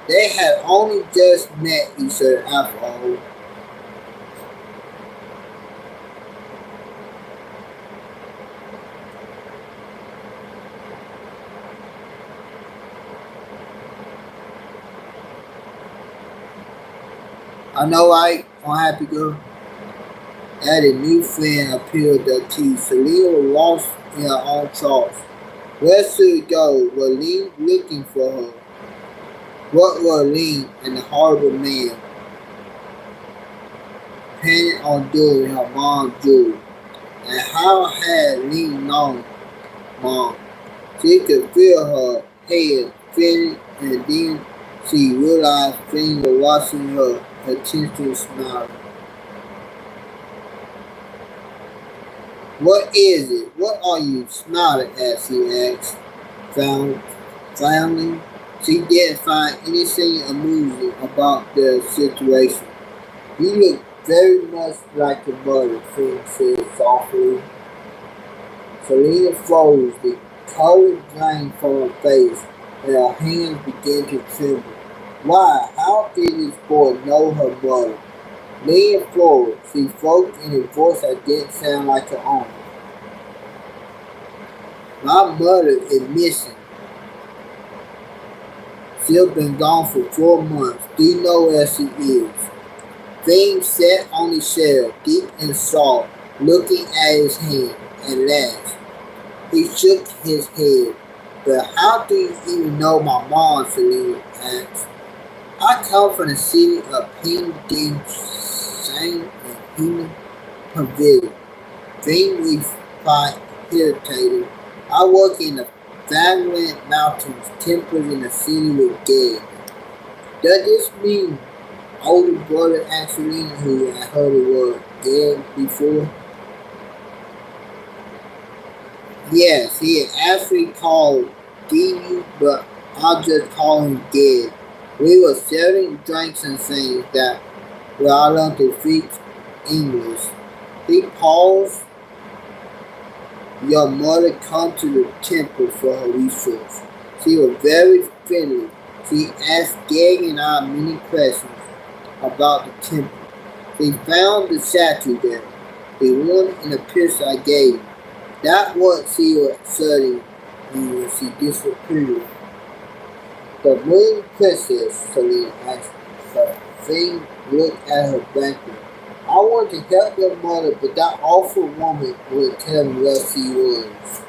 They had only just met each other after all. I know I unhappy girl. As a new friend appeared to tea, Selena was lost in her own thoughts. Where should we go? Was Lee looking for her? What were Lee and the horrible man planning on doing her mom's jewelry? And how had Lee known Mom? She could feel her head spinning, and then she realized Finn was watching her attention smiling. What is it? What are you smiling at? She asked, frowning. She didn't find anything amusing about the situation. You look very much like your mother, Finn said softly. Selena froze. The color drained from her face, and her hands began to tremble. Why? How did this boy know her mother? Leaning forward, she spoke in a voice that didn't sound like her own. My mother is missing. She's been gone for 4 months. Do you know where she is? Finn sat on his shell, deep in thought, looking at his hand, and laughed. He shook his head. But how do you even know my mom? Selena asked. I come from the city of Ping Sang and Human Pavilion. Finn replied, irritated. I work in the Valiant Mountains, temples in the city with dead. Does this mean older brother asked Selena, who had heard the word dead before? Yes, he had actually called Dee, but I'll just call him dead. We were selling drinks and things that were I learned to speak English. He paused. Your mother come to the temple for her research. She was very friendly. She asked Gag and I many questions about the temple. They found the statue there, the one in the picture I gave you. That what she was studying when she disappeared. The moon princess, Selena asked her. Finn looked at her blankly. I want to help your mother, but that awful woman would tell me where she was.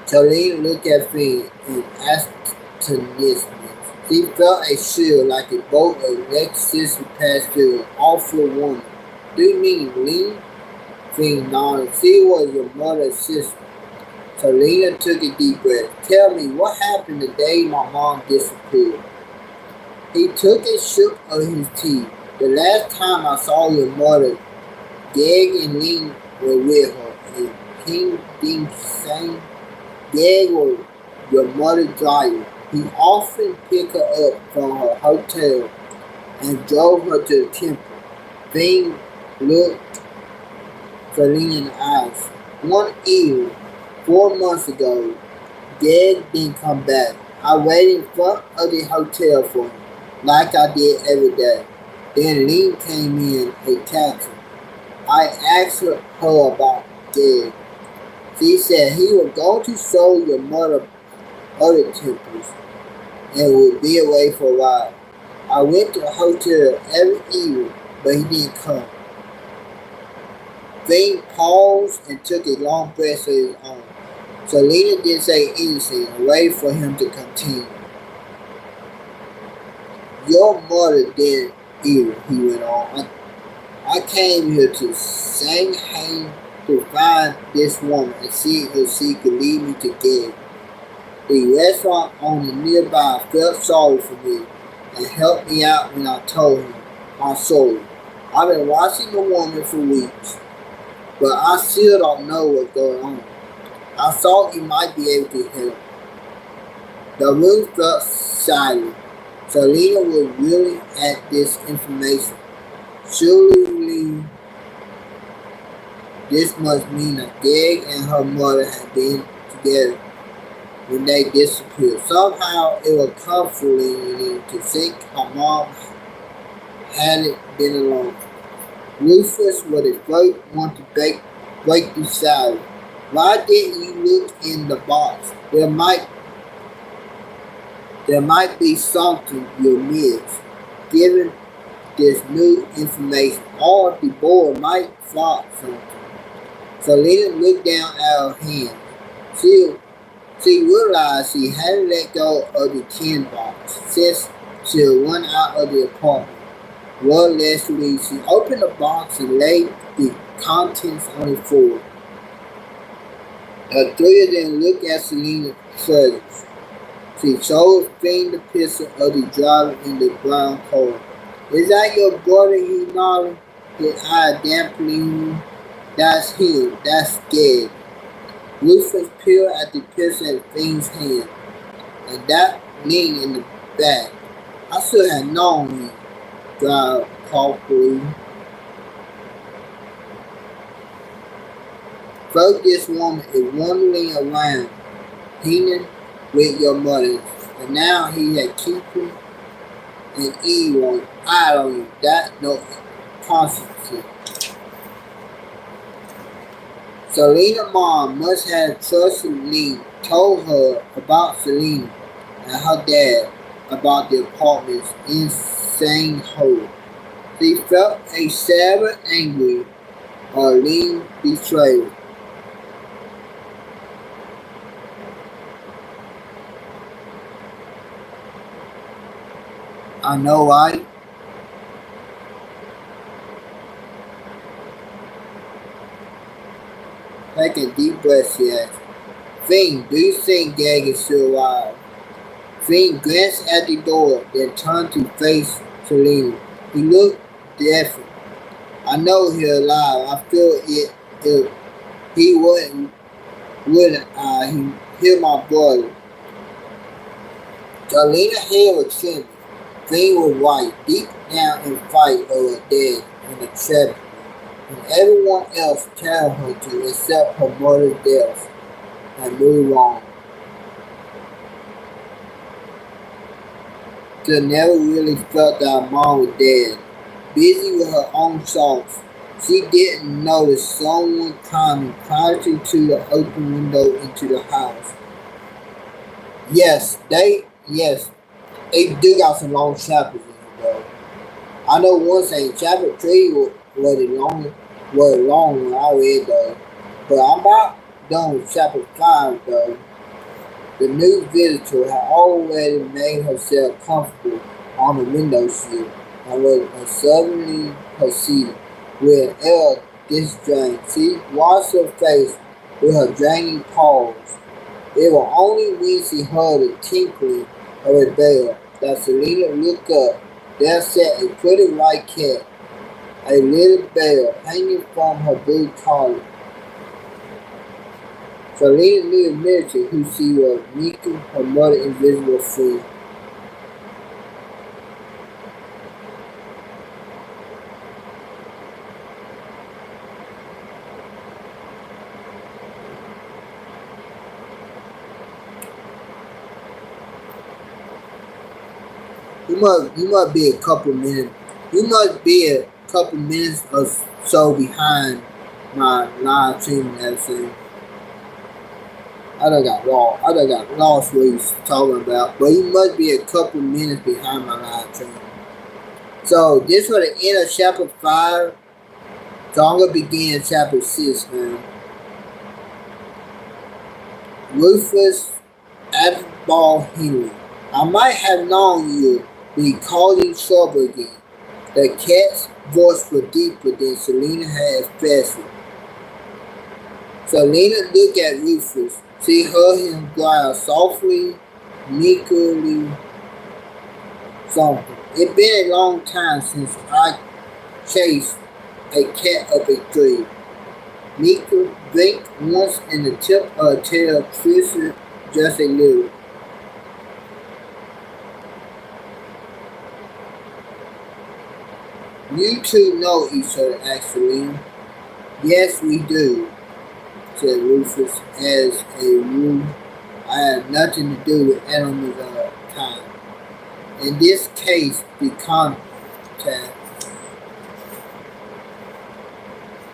Selena looked at Finn in astonished. She felt a chill like a bolt of electricity passed through an awful woman. Do you mean Lee? Finn nodded. She was your mother's sister. Selena took a deep breath. Tell me, what happened the day my mom disappeared? He took a sip of his tea. The last time I saw your mother, Gag and Ling were with her. And King Ding sang. Gag was your mother's driver. He often picked her up from her hotel and drove her to the temple. Finn looked Selena in the eyes. One evening, 4 months ago, Gag didn't come back. I waited in front of the hotel for him, like I did every day. Then Ling came in a taxi. I asked her about Gag. She said he was going to show your mother other temples and would be away for a while. I went to the hotel every evening, but he didn't come. Finn paused and took a long breath of his own. Selena didn't say anything and waited for him to continue. Your mother didn't either, he went on. I came here to Shanghai to find this woman and see if she could lead me to Gag. The restaurant owner nearby felt sorry for me and helped me out when I told him my story. I've been watching the woman for weeks, but I still don't know what's going on. I thought you might be able to help. The room felt silent. Selena was reeling at this information. Surely this must mean that Gag and her mother had been together when they disappeared. Somehow it was comforting to think her mom hadn't been alone. Rufus was the first one to break the silence. Why didn't you look in the box? There might be something you missed. Given this new information, or the board might flop something. Selena looked down at her hand. She realized she hadn't let go of the tin box since she had run out of the apartment. Wordlessly, she opened the box and laid the contents on the floor. The three of them looked at Selena further. She showed Finn the picture of the driver in the brown car. Is that your brother? He nodded. his eye damping. That's him. That's scared. Rufus peered at the pistol in Fiend's hand, and that leaned in the back. I should have known you, growled Corporal. First, this woman is wandering around, hanging with your mother, and now he had keeping an eye on you. That no consequence. Selena's mom must have trustedly told her about Selena and her dad about the apartment's insane hole. She felt a savage angry or lean betrayal. I know, right? Taking deep breaths, she asked. Fiend, do you think Gag is still alive? Fiend glanced at the door, then turned to face Selena. He looked different. I know he's alive. I feel it. If he wouldn't he hear my brother. Selena's head was trembling. Fiend was white, deep down in fight over dead in the trap, and everyone else told her to accept her mother's death and move on. She never really felt that her mom was dead. Busy with her own thoughts, she didn't notice someone climbing quietly to the open window into the house. Yes, they do got some long chapters in it though. I know one thing, chapter 3 was a long one I read though. But I'm about done with chapter 5 though. The new visitor had already made herself comfortable on the windowsill and was suddenly proceeded with an air of disdain. She washed her face with her draining paws. It was only when she heard the tinkling of a bell that Selena looked up. There sat a pretty white cat, a little bell hanging from her blue collar. Selena knew immediately who she was, Mika, her mother's invisible friend. You must be a couple minutes. You must be a couple minutes or so behind my live stream and everything. I done got lost what he's talking about, but you must be a couple minutes behind my live stream. So this was the end of chapter 5. So I'm gonna begin chapter 6 now. Rufus Adball Henry. I might have known you'd be causing trouble again. The cat's voice was deeper than Selena had expected. Selena looked at Rufus. She heard him growl softly, meekly, something. It's been a long time since I chased a cat up a tree. Mika blinked once and the tip of her tail twisted just a little. You two know each other, actually. Yes, we do, said Rufus as a rule. I have nothing to do with animals of time. In this case, the contact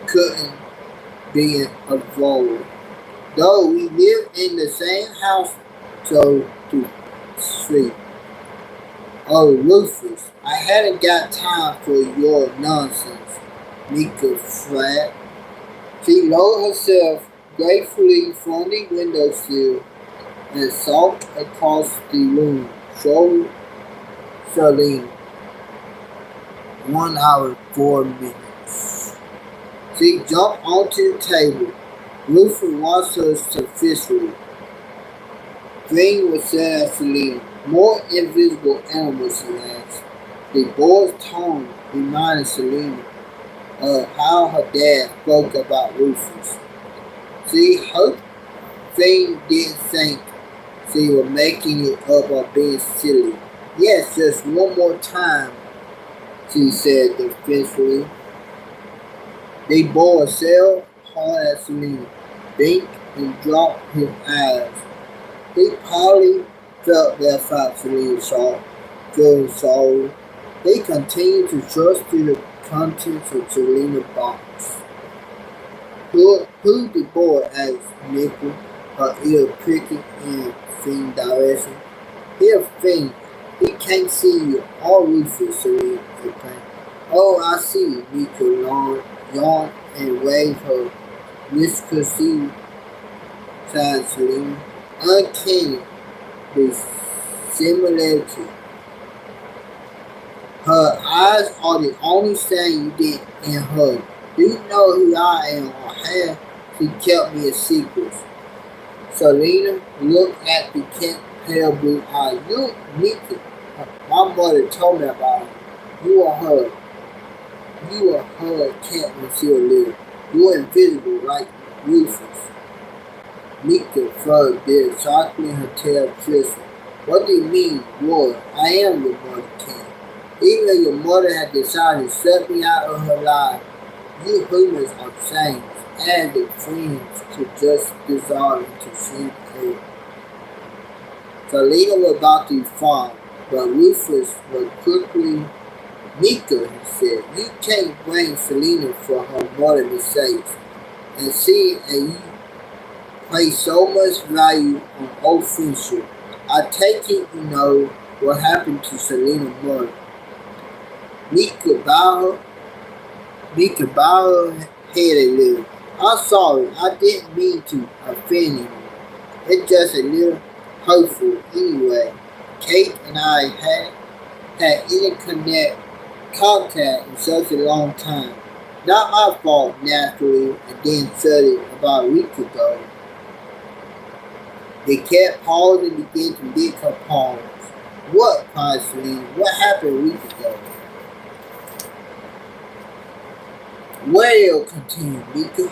couldn't be avoided. Though we live in the same house, so to speak. Oh, Rufus, I hadn't got time for your nonsense, Mika flared. She lowered herself gratefully from the windowsill and saw across the room, showed Selena. 1 hour, 4 minutes. She jumped onto the table. Rufus watched her successfully. Green was said at Selena. More invisible animals, he asked. The boy's tone reminded Selena of how her dad spoke about Rufus. See, her thing didn't think she was making it up or being silly. Yes, just one more time, she said defensively. They bore herself hard at Selena, blinked and dropped his eyes. He probably felt that thought Selena saw, feeling sorry. They continued to trust to the contents of Selena's box. Who the boy? Asked Nickel, her ear pricking in Finn's direction. Here, Finn, he can't see you. All Rufus, Selena complained. Oh, I see, Nickel yawned and waved her misconceived side Selena. Uncanny, the similarity. Her eyes are the only thing you get in her. Do you know who I am or have? She kept me a secret. Selena looked at the pale blue eyes. You, Nika. My mother told me about her. You are her. You are her cat when she was little. You are invisible like Rufus. Nika furrowed there, sharpening her tail twisted. What do you mean, boy? I am your mother cat. Even though your mother had decided to shut me out of her life, you humans are changed, added friends to just dissolve into thin air. Selena was about to fall, but Rufus was quickly. Nika, he said, you can't blame Selena for her mother's mistakes. And seeing and you place so much value on old friendship, I take it you know what happened to Selena's mother. Nika bowed her head a little. I'm sorry, I didn't mean to offend you. It's just a little hurtful anyway. Kate and I had any contact in such a long time. Not my fault, naturally, and then suddenly, about a week ago. The cat paused and began to lick her paws. What? Cried Selena. What happened a week ago? Well, continued Nika,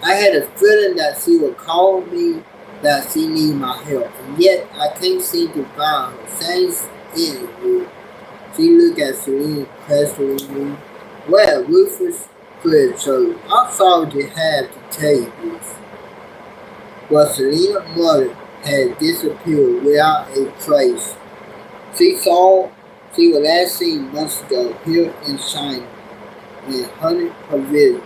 I had a feeling that she would call me that she needed my help, and yet I can't seem to find her. Thanks anyway. She looked at Selena questioningly. Well, Rufus cleared so I'm sorry to have to tell you this. But Selena's mother had disappeared without a trace. She was last seen months ago here in China in Hunted Pavilion.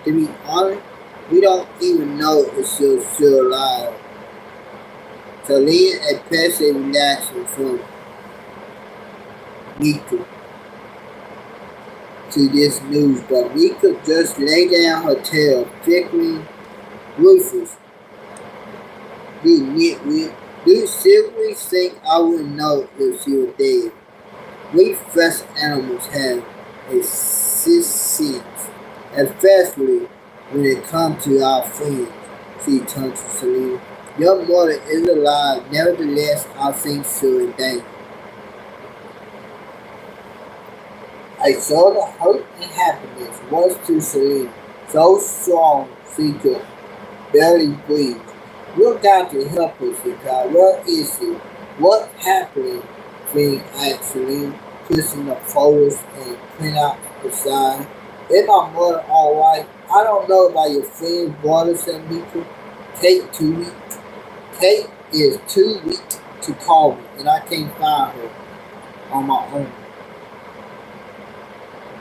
To be honest, we don't even know if she's still alive. Selena a passive reaction from Nika to this news, but Nika just lay down her tail, flickering Rufus. You nitwit. Do you seriously think I wouldn't know if she was dead? We fresh animals have a sixth sense, especially when it comes to our friends, she turned to Selena. Your mother is alive, nevertheless I think she's in danger. A sort of hope and happiness was to Selena, so strong she could barely breathe. You've got to help us, he cried. Where is she? What's happening? Finn asked Selena, pushing the photos and printouts aside. Is my mother alright? I don't know about your friend's brother, said Nika. Kate too weak. Kate is too weak to call me, and I can't find her on my own.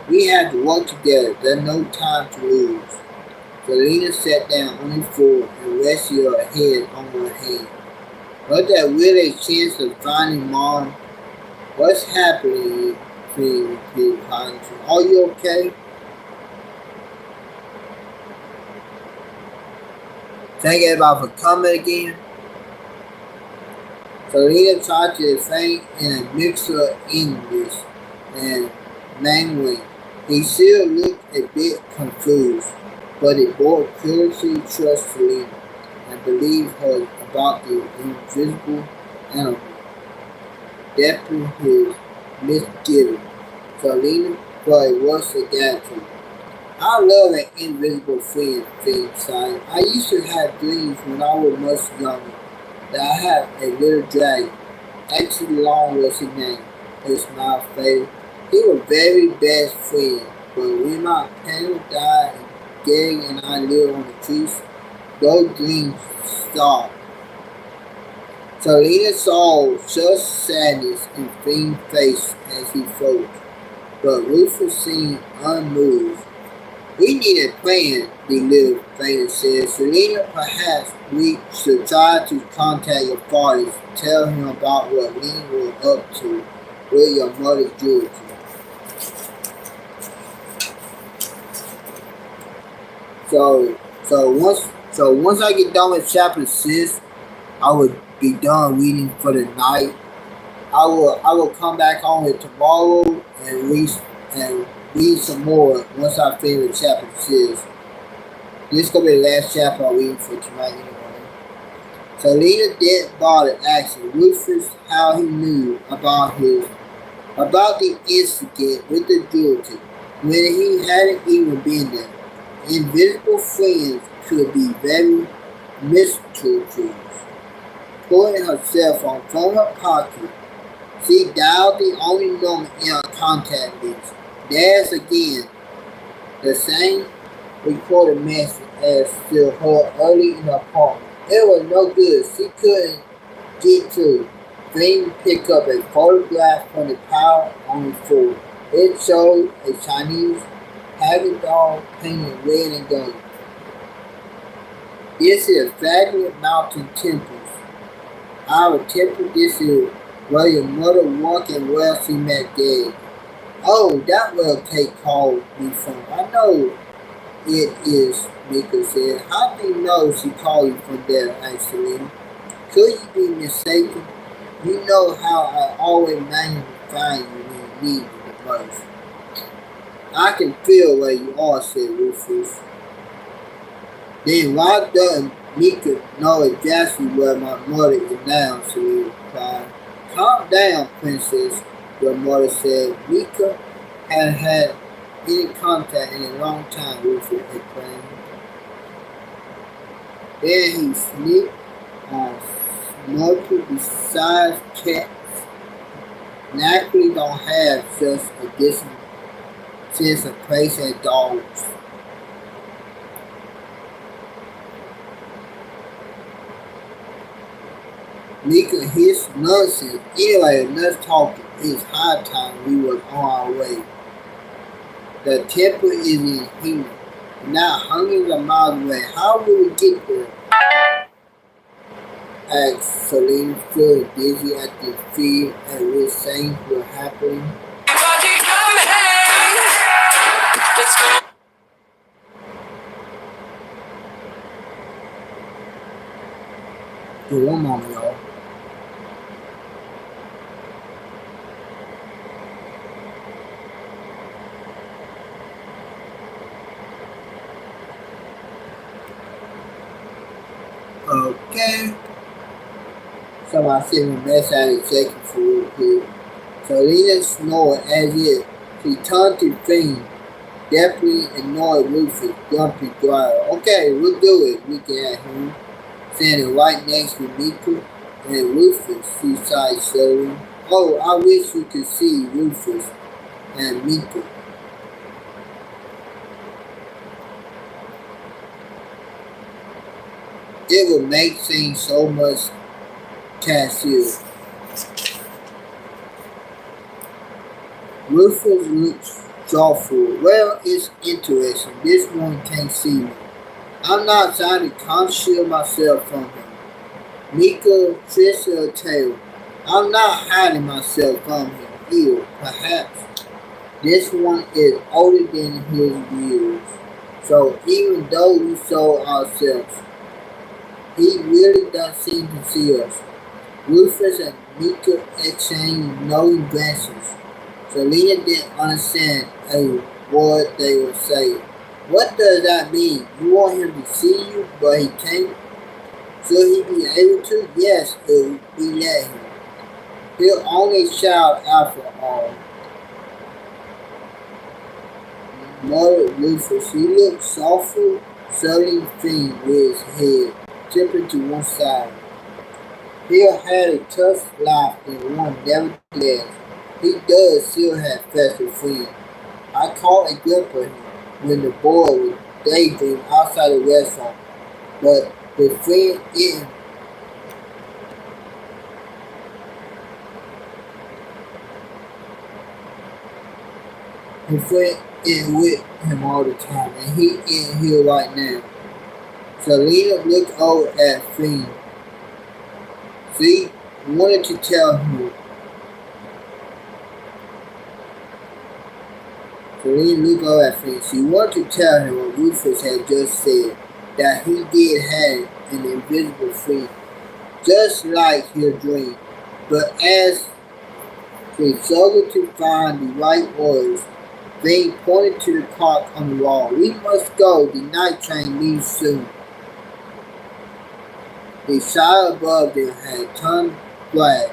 We have to work together. There's no time to lose. Selena sat down on the floor and rested her head on her hand. Was there really a chance of finding Mom? What's happening? Finn repeated positively. Are you okay? Thank you about for coming again. Selena tried to explain in a mixture of English and Mandarin. He still looked a bit confused, but the boy clearly trusted Selena and believed her about the invisible animal. Definitely his misgiving. Selena, but it was a gratitude. I love an invisible friend theme song. I used to have dreams when I was much younger that I had a little dragon. Actually, Long was his name. His my favorite. He was very best friend. But when my parents died and Gary and I lived on the trees, those dreams stopped. Selena saw such sadness in Finn's face as he froze, but Rufus seemed unmoved. We need a plan, the little Fana said. Selena, perhaps we should try to contact your father, tell him about what Lynn was up to with your mother's jewelry. So once I get done with chapter 6, I will be done reading for the night. I will come back on here tomorrow and read some more once I finish chapter 6. This is gonna be the last chapter I'm reading for tonight anyway. So Lena didn't bother asking Rufus how he knew about the incident with the jewelry when he hadn't even been there. Invisible friends could be very mischievous. Pulling her cell phone from her pocket, she dialed the only number in her contact list. There's again the same recorded message as still heard early in her apartment. It was no good. She couldn't get to. Finn picked up a photograph from the pile on the floor. It showed a Chinese haggard dog painted red and gold. This is fabulous mountain temples. Our temple, this is where your mother walked and where she met Dad. Oh, that where Kate called me from. I know it is, Mika said. How do you know she called you from there, actually? Could you be mistaken? You know how I always manage to find you when you need me the most. I can feel where you are, said Rufus. Then why doesn't Mika know exactly where my mother is now, Celine replied. Calm down, princess, your mother said. Mika hadn't had any contact in a long time, Rufus explained. Then he sneaked on Smokey besides cats. Naturally don't have such a distant sense of place as dogs. Mika hissed nonsense. Anyway, enough talking. It's high time we was on our way. The temple is in Hina, not hundreds of miles away. How will we get there? Asked Selena, feeling dizzy at the fear at which things were happening. One moment, y'all. Okay. So I sent a message out and checking for real quick. Selena snored as if she turned to Finn, definitely ignored Rufus' grumpy growl. Okay, we'll do it, looking at him, standing right next to Mika and Rufus, she sighed slowly. Oh, I wish you could see Rufus and Mika. It would make things so much easier. Rufus looks thoughtful. Well, it's interesting. This one can't see me. I'm not trying to conceal myself from him. Mika twisted her tail. I'm not hiding myself from him. Ew, perhaps. This one is older than his years. So even though we saw ourselves, he really doesn't seem to see us. Rufus and Mika exchanged knowing glances. Selena didn't understand a word they were saying. What does that mean? You want him to see you, but he can't? Should he be able to? Yes, if we let him. He'll only shout after all. muttered Rufus. He looked softly, sullying Fiend with his head tipping to one side. Bill had a tough life and one nevertheless. He does still have special friends. I caught a glimpse of him when the boy was daydreaming outside the restaurant, but the friend isn't. His friend isn't with him all the time, and he isn't here right now. Selena looked over at Fiend. She wanted to tell him. Selena looked over at Fiend. She wanted to tell him what Rufus had just said, that he did have an invisible friend, just like his dream. But as she struggled to find the right words, Fiend pointed to the clock on the wall. We must go. The night train leaves soon. The sky above them had turned black,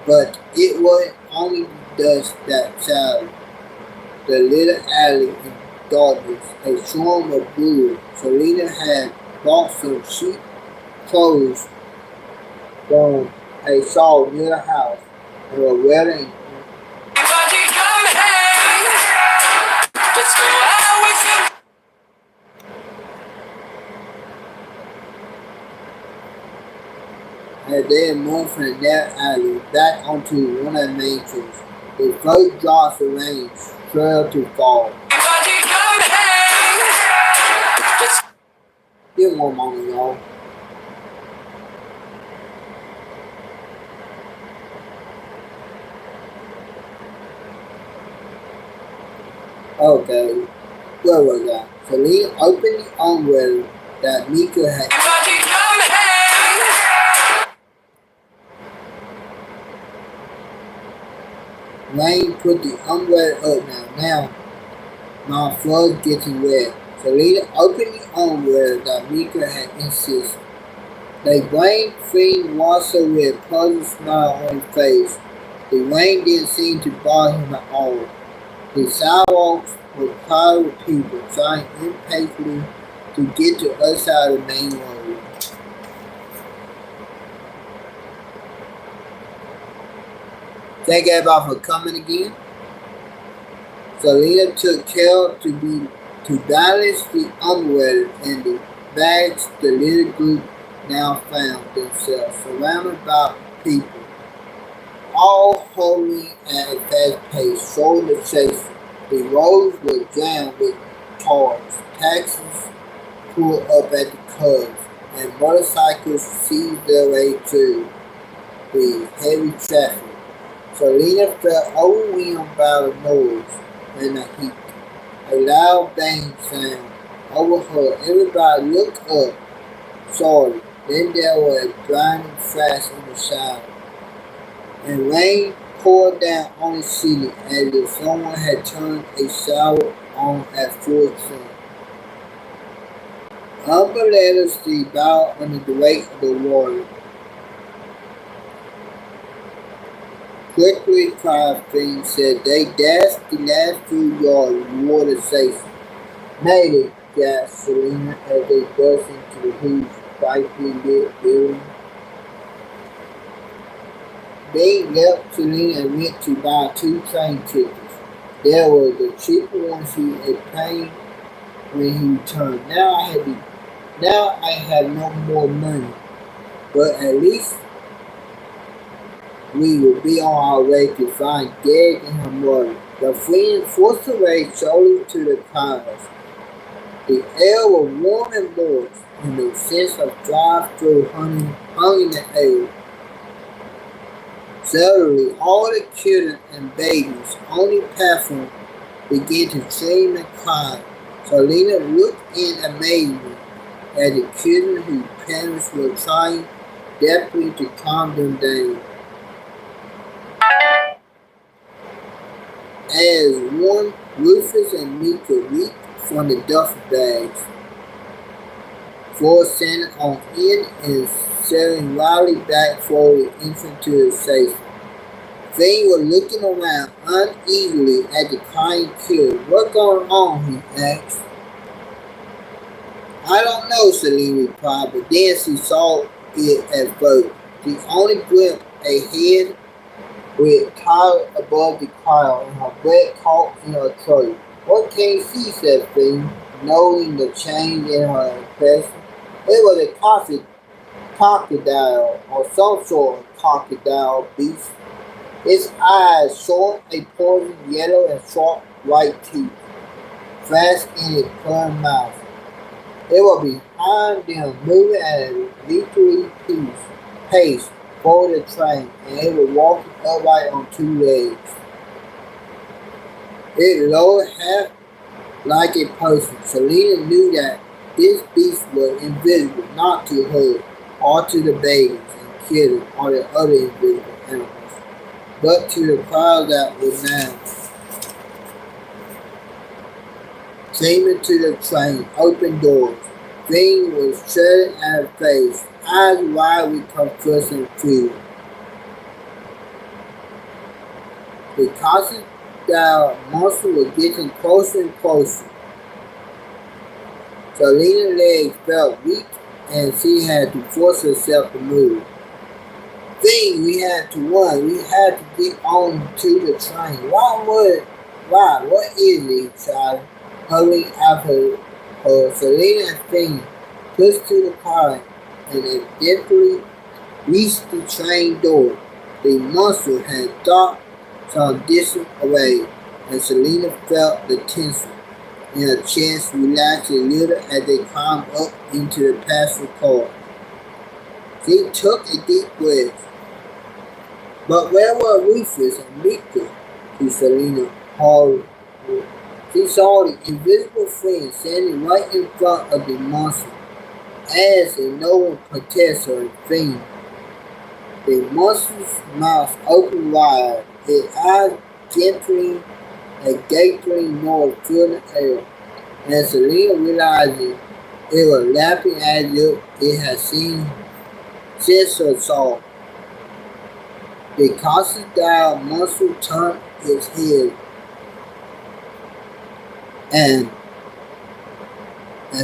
but it wasn't only the dust that shadowed the little alley in darkness. A swarm of birds. Selena had bought some cheap clothes from a stall near the house and was wearing. As they moved from the narrow alley back onto one of the main streets, the first drops of rain trailed to fall. Give one moment, y'all. Okay, where was I? Selena opened the umbrella that Mika had. Rain put the umbrella up now. Now, my floor's getting wet. Selena opened the umbrella that Mika had insisted. They blamed Fiend washed her with a puzzled smile on his face. The rain didn't seem to bother him at all. The sidewalks were crowded with people trying impatiently to get to the other side of the main road. Thank everybody for coming again. Selena took care to balance the umbrella and the bags. The little group now found themselves surrounded by people, all hurrying at a fast pace, shoulder chasing. The roads were jammed with cars, taxis pulled up at the curbs, and motorcycles seized their way through the heavy traffic. Selena felt overwhelmed by the noise and the heat. A loud bang sound overheard. Everybody looked up, sorry. Then there was a blinding flash in the shadow, and rain poured down on the ceiling as if someone had turned a shower on at full tilt. Umbrellas bowed under the weight of the water. Quickly, cried Fiend, said they dashed the last few yards of water safely. Made it, gasped Selena as they burst into the huge, brightly lit building. They left Selena and went to buy 2 train tickets. There were the cheaper ones he had paid when he returned. Now I had no more money, but at least we would be on our way to find Gag and her mother. The friends forced their way slowly to the cars. The air was warm and moist, and the sense of drive-through hung in the air. Suddenly, all the children and babies on the platform began to scream and cry. Selena looked in amazement at the children whose parents were trying desperately to calm them down. As one, Rufus and Mika reached from the duffel bags, four standing on end and staring wildly back for the infant to the safety. Finn was looking around uneasily at the crying kid. "What's going on?" he asked. "I don't know," Selena replied, but then she saw it at first. She only glimpsed a head with tired above the crowd and her breath caught in her throat. "What can you see?" said Finn, noting the change in her expression. It was a crocodile or some sort of crocodile beast. Its eyes showed a poison yellow and sharp white teeth, flashed in its firm mouth. It was behind them, moving at a leisurely pace for the train, and it was walking upright on two legs. It lowered half like a person. Selena knew that this beast was invisible, not to her, or to the babies and kittens, or the other invisible animals, but to the crowd that was now climbing to the train, open doors. Finn was staring at her face, eyes wide with confusion and fear. The crocodile monster was getting closer and closer. Selena's legs felt weak and she had to force herself to move. "Finn, we had to run. We had to get on to the train. Why? What is it?" he shouted, hurrying after her. Selena and Finn pushed to the car and eventually reached the train door. The monster had stopped some distance away, and Selena felt the tension in her chest relax a little as they climbed up into the passenger car. She took a deep breath. But where were Rufus and Mika? To Selena horror. She saw the invisible friend standing right in front of the monster, as if no one protects her and Finn. The monster's mouth opened wide, its eyes gently a gaping noise filled the air, and Selena realized it was laughing as if it had seen since her saw. The crocodile monster turned its head and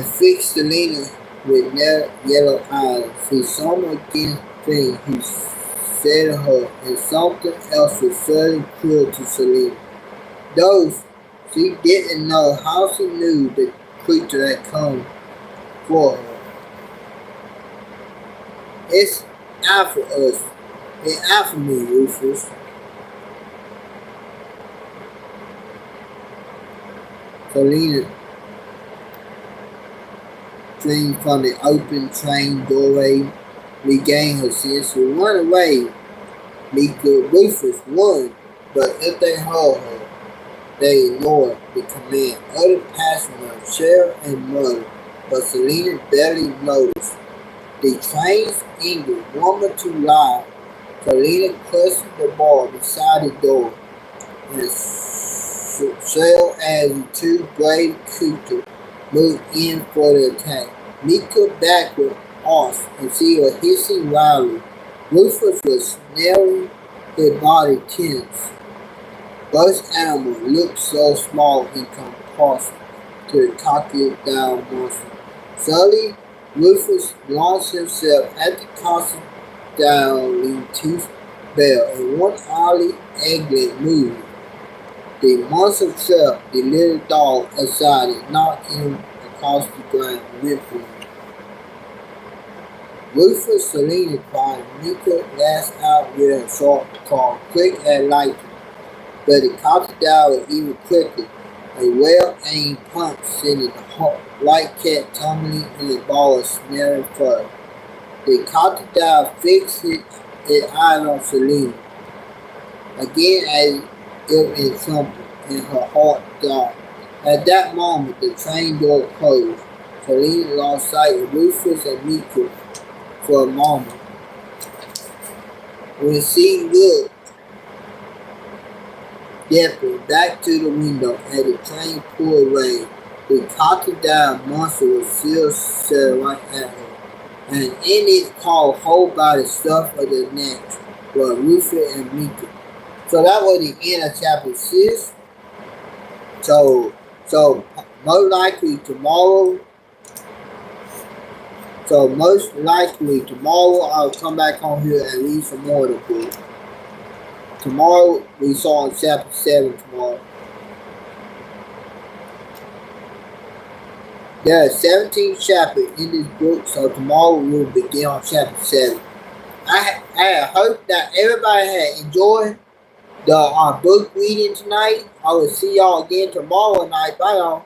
fixed Selena with their yellow eyes. She saw against Finn, who said to her, and something else was suddenly clear to Selena. Though she didn't know how, she knew the creature had come for her. "It's after us. It's after me, Rufus." Selena streamed from the open train doorway, regained her sense to run away. Mika, Rufus run, but if they heard her, they ignored the command. Other passengers shouted and muttered, but Selena barely noticed. The train's engine rumbled too loud. Selena clutched the bar beside the door and sailed as the two brave creatures moved in for the attack. Mika back was off and she was hissing wildly. Rufus was snarling, his body tense. Both animals looked so small in comparison to the crocodile monster. Suddenly, Rufus launched himself at the crocodile tooth bell and one oddly angry move. The monster shoved the little dog aside and knocked him across the ground, whimpering. Rufus, Selena cried. Mika lashed out with a sharp call, quick as lightning. But the crocodile was even quicker. A well-aimed punch sending the white cat tumbling in a ball of snaring fur. The crocodile fixed its eyes on Selena, again as if in something, and her heart dropped. At that moment, the train door closed. Selena lost sight of Rufus and Mika for a moment. When she looked deftly back to the window as the train pulled away, the crocodile monster was still staring right at her, and in its claw, whole body stuffed of the neck were Rufus and Mika. So that was the end of chapter 6. So most likely tomorrow. So most likely tomorrow I'll come back on here and read some more of the book. Tomorrow we saw in chapter 7 tomorrow. There are 17 chapters in this book, so tomorrow we'll begin on chapter 7. I hope that everybody had enjoyed the book reading tonight. I will see y'all again tomorrow night. Bye, y'all.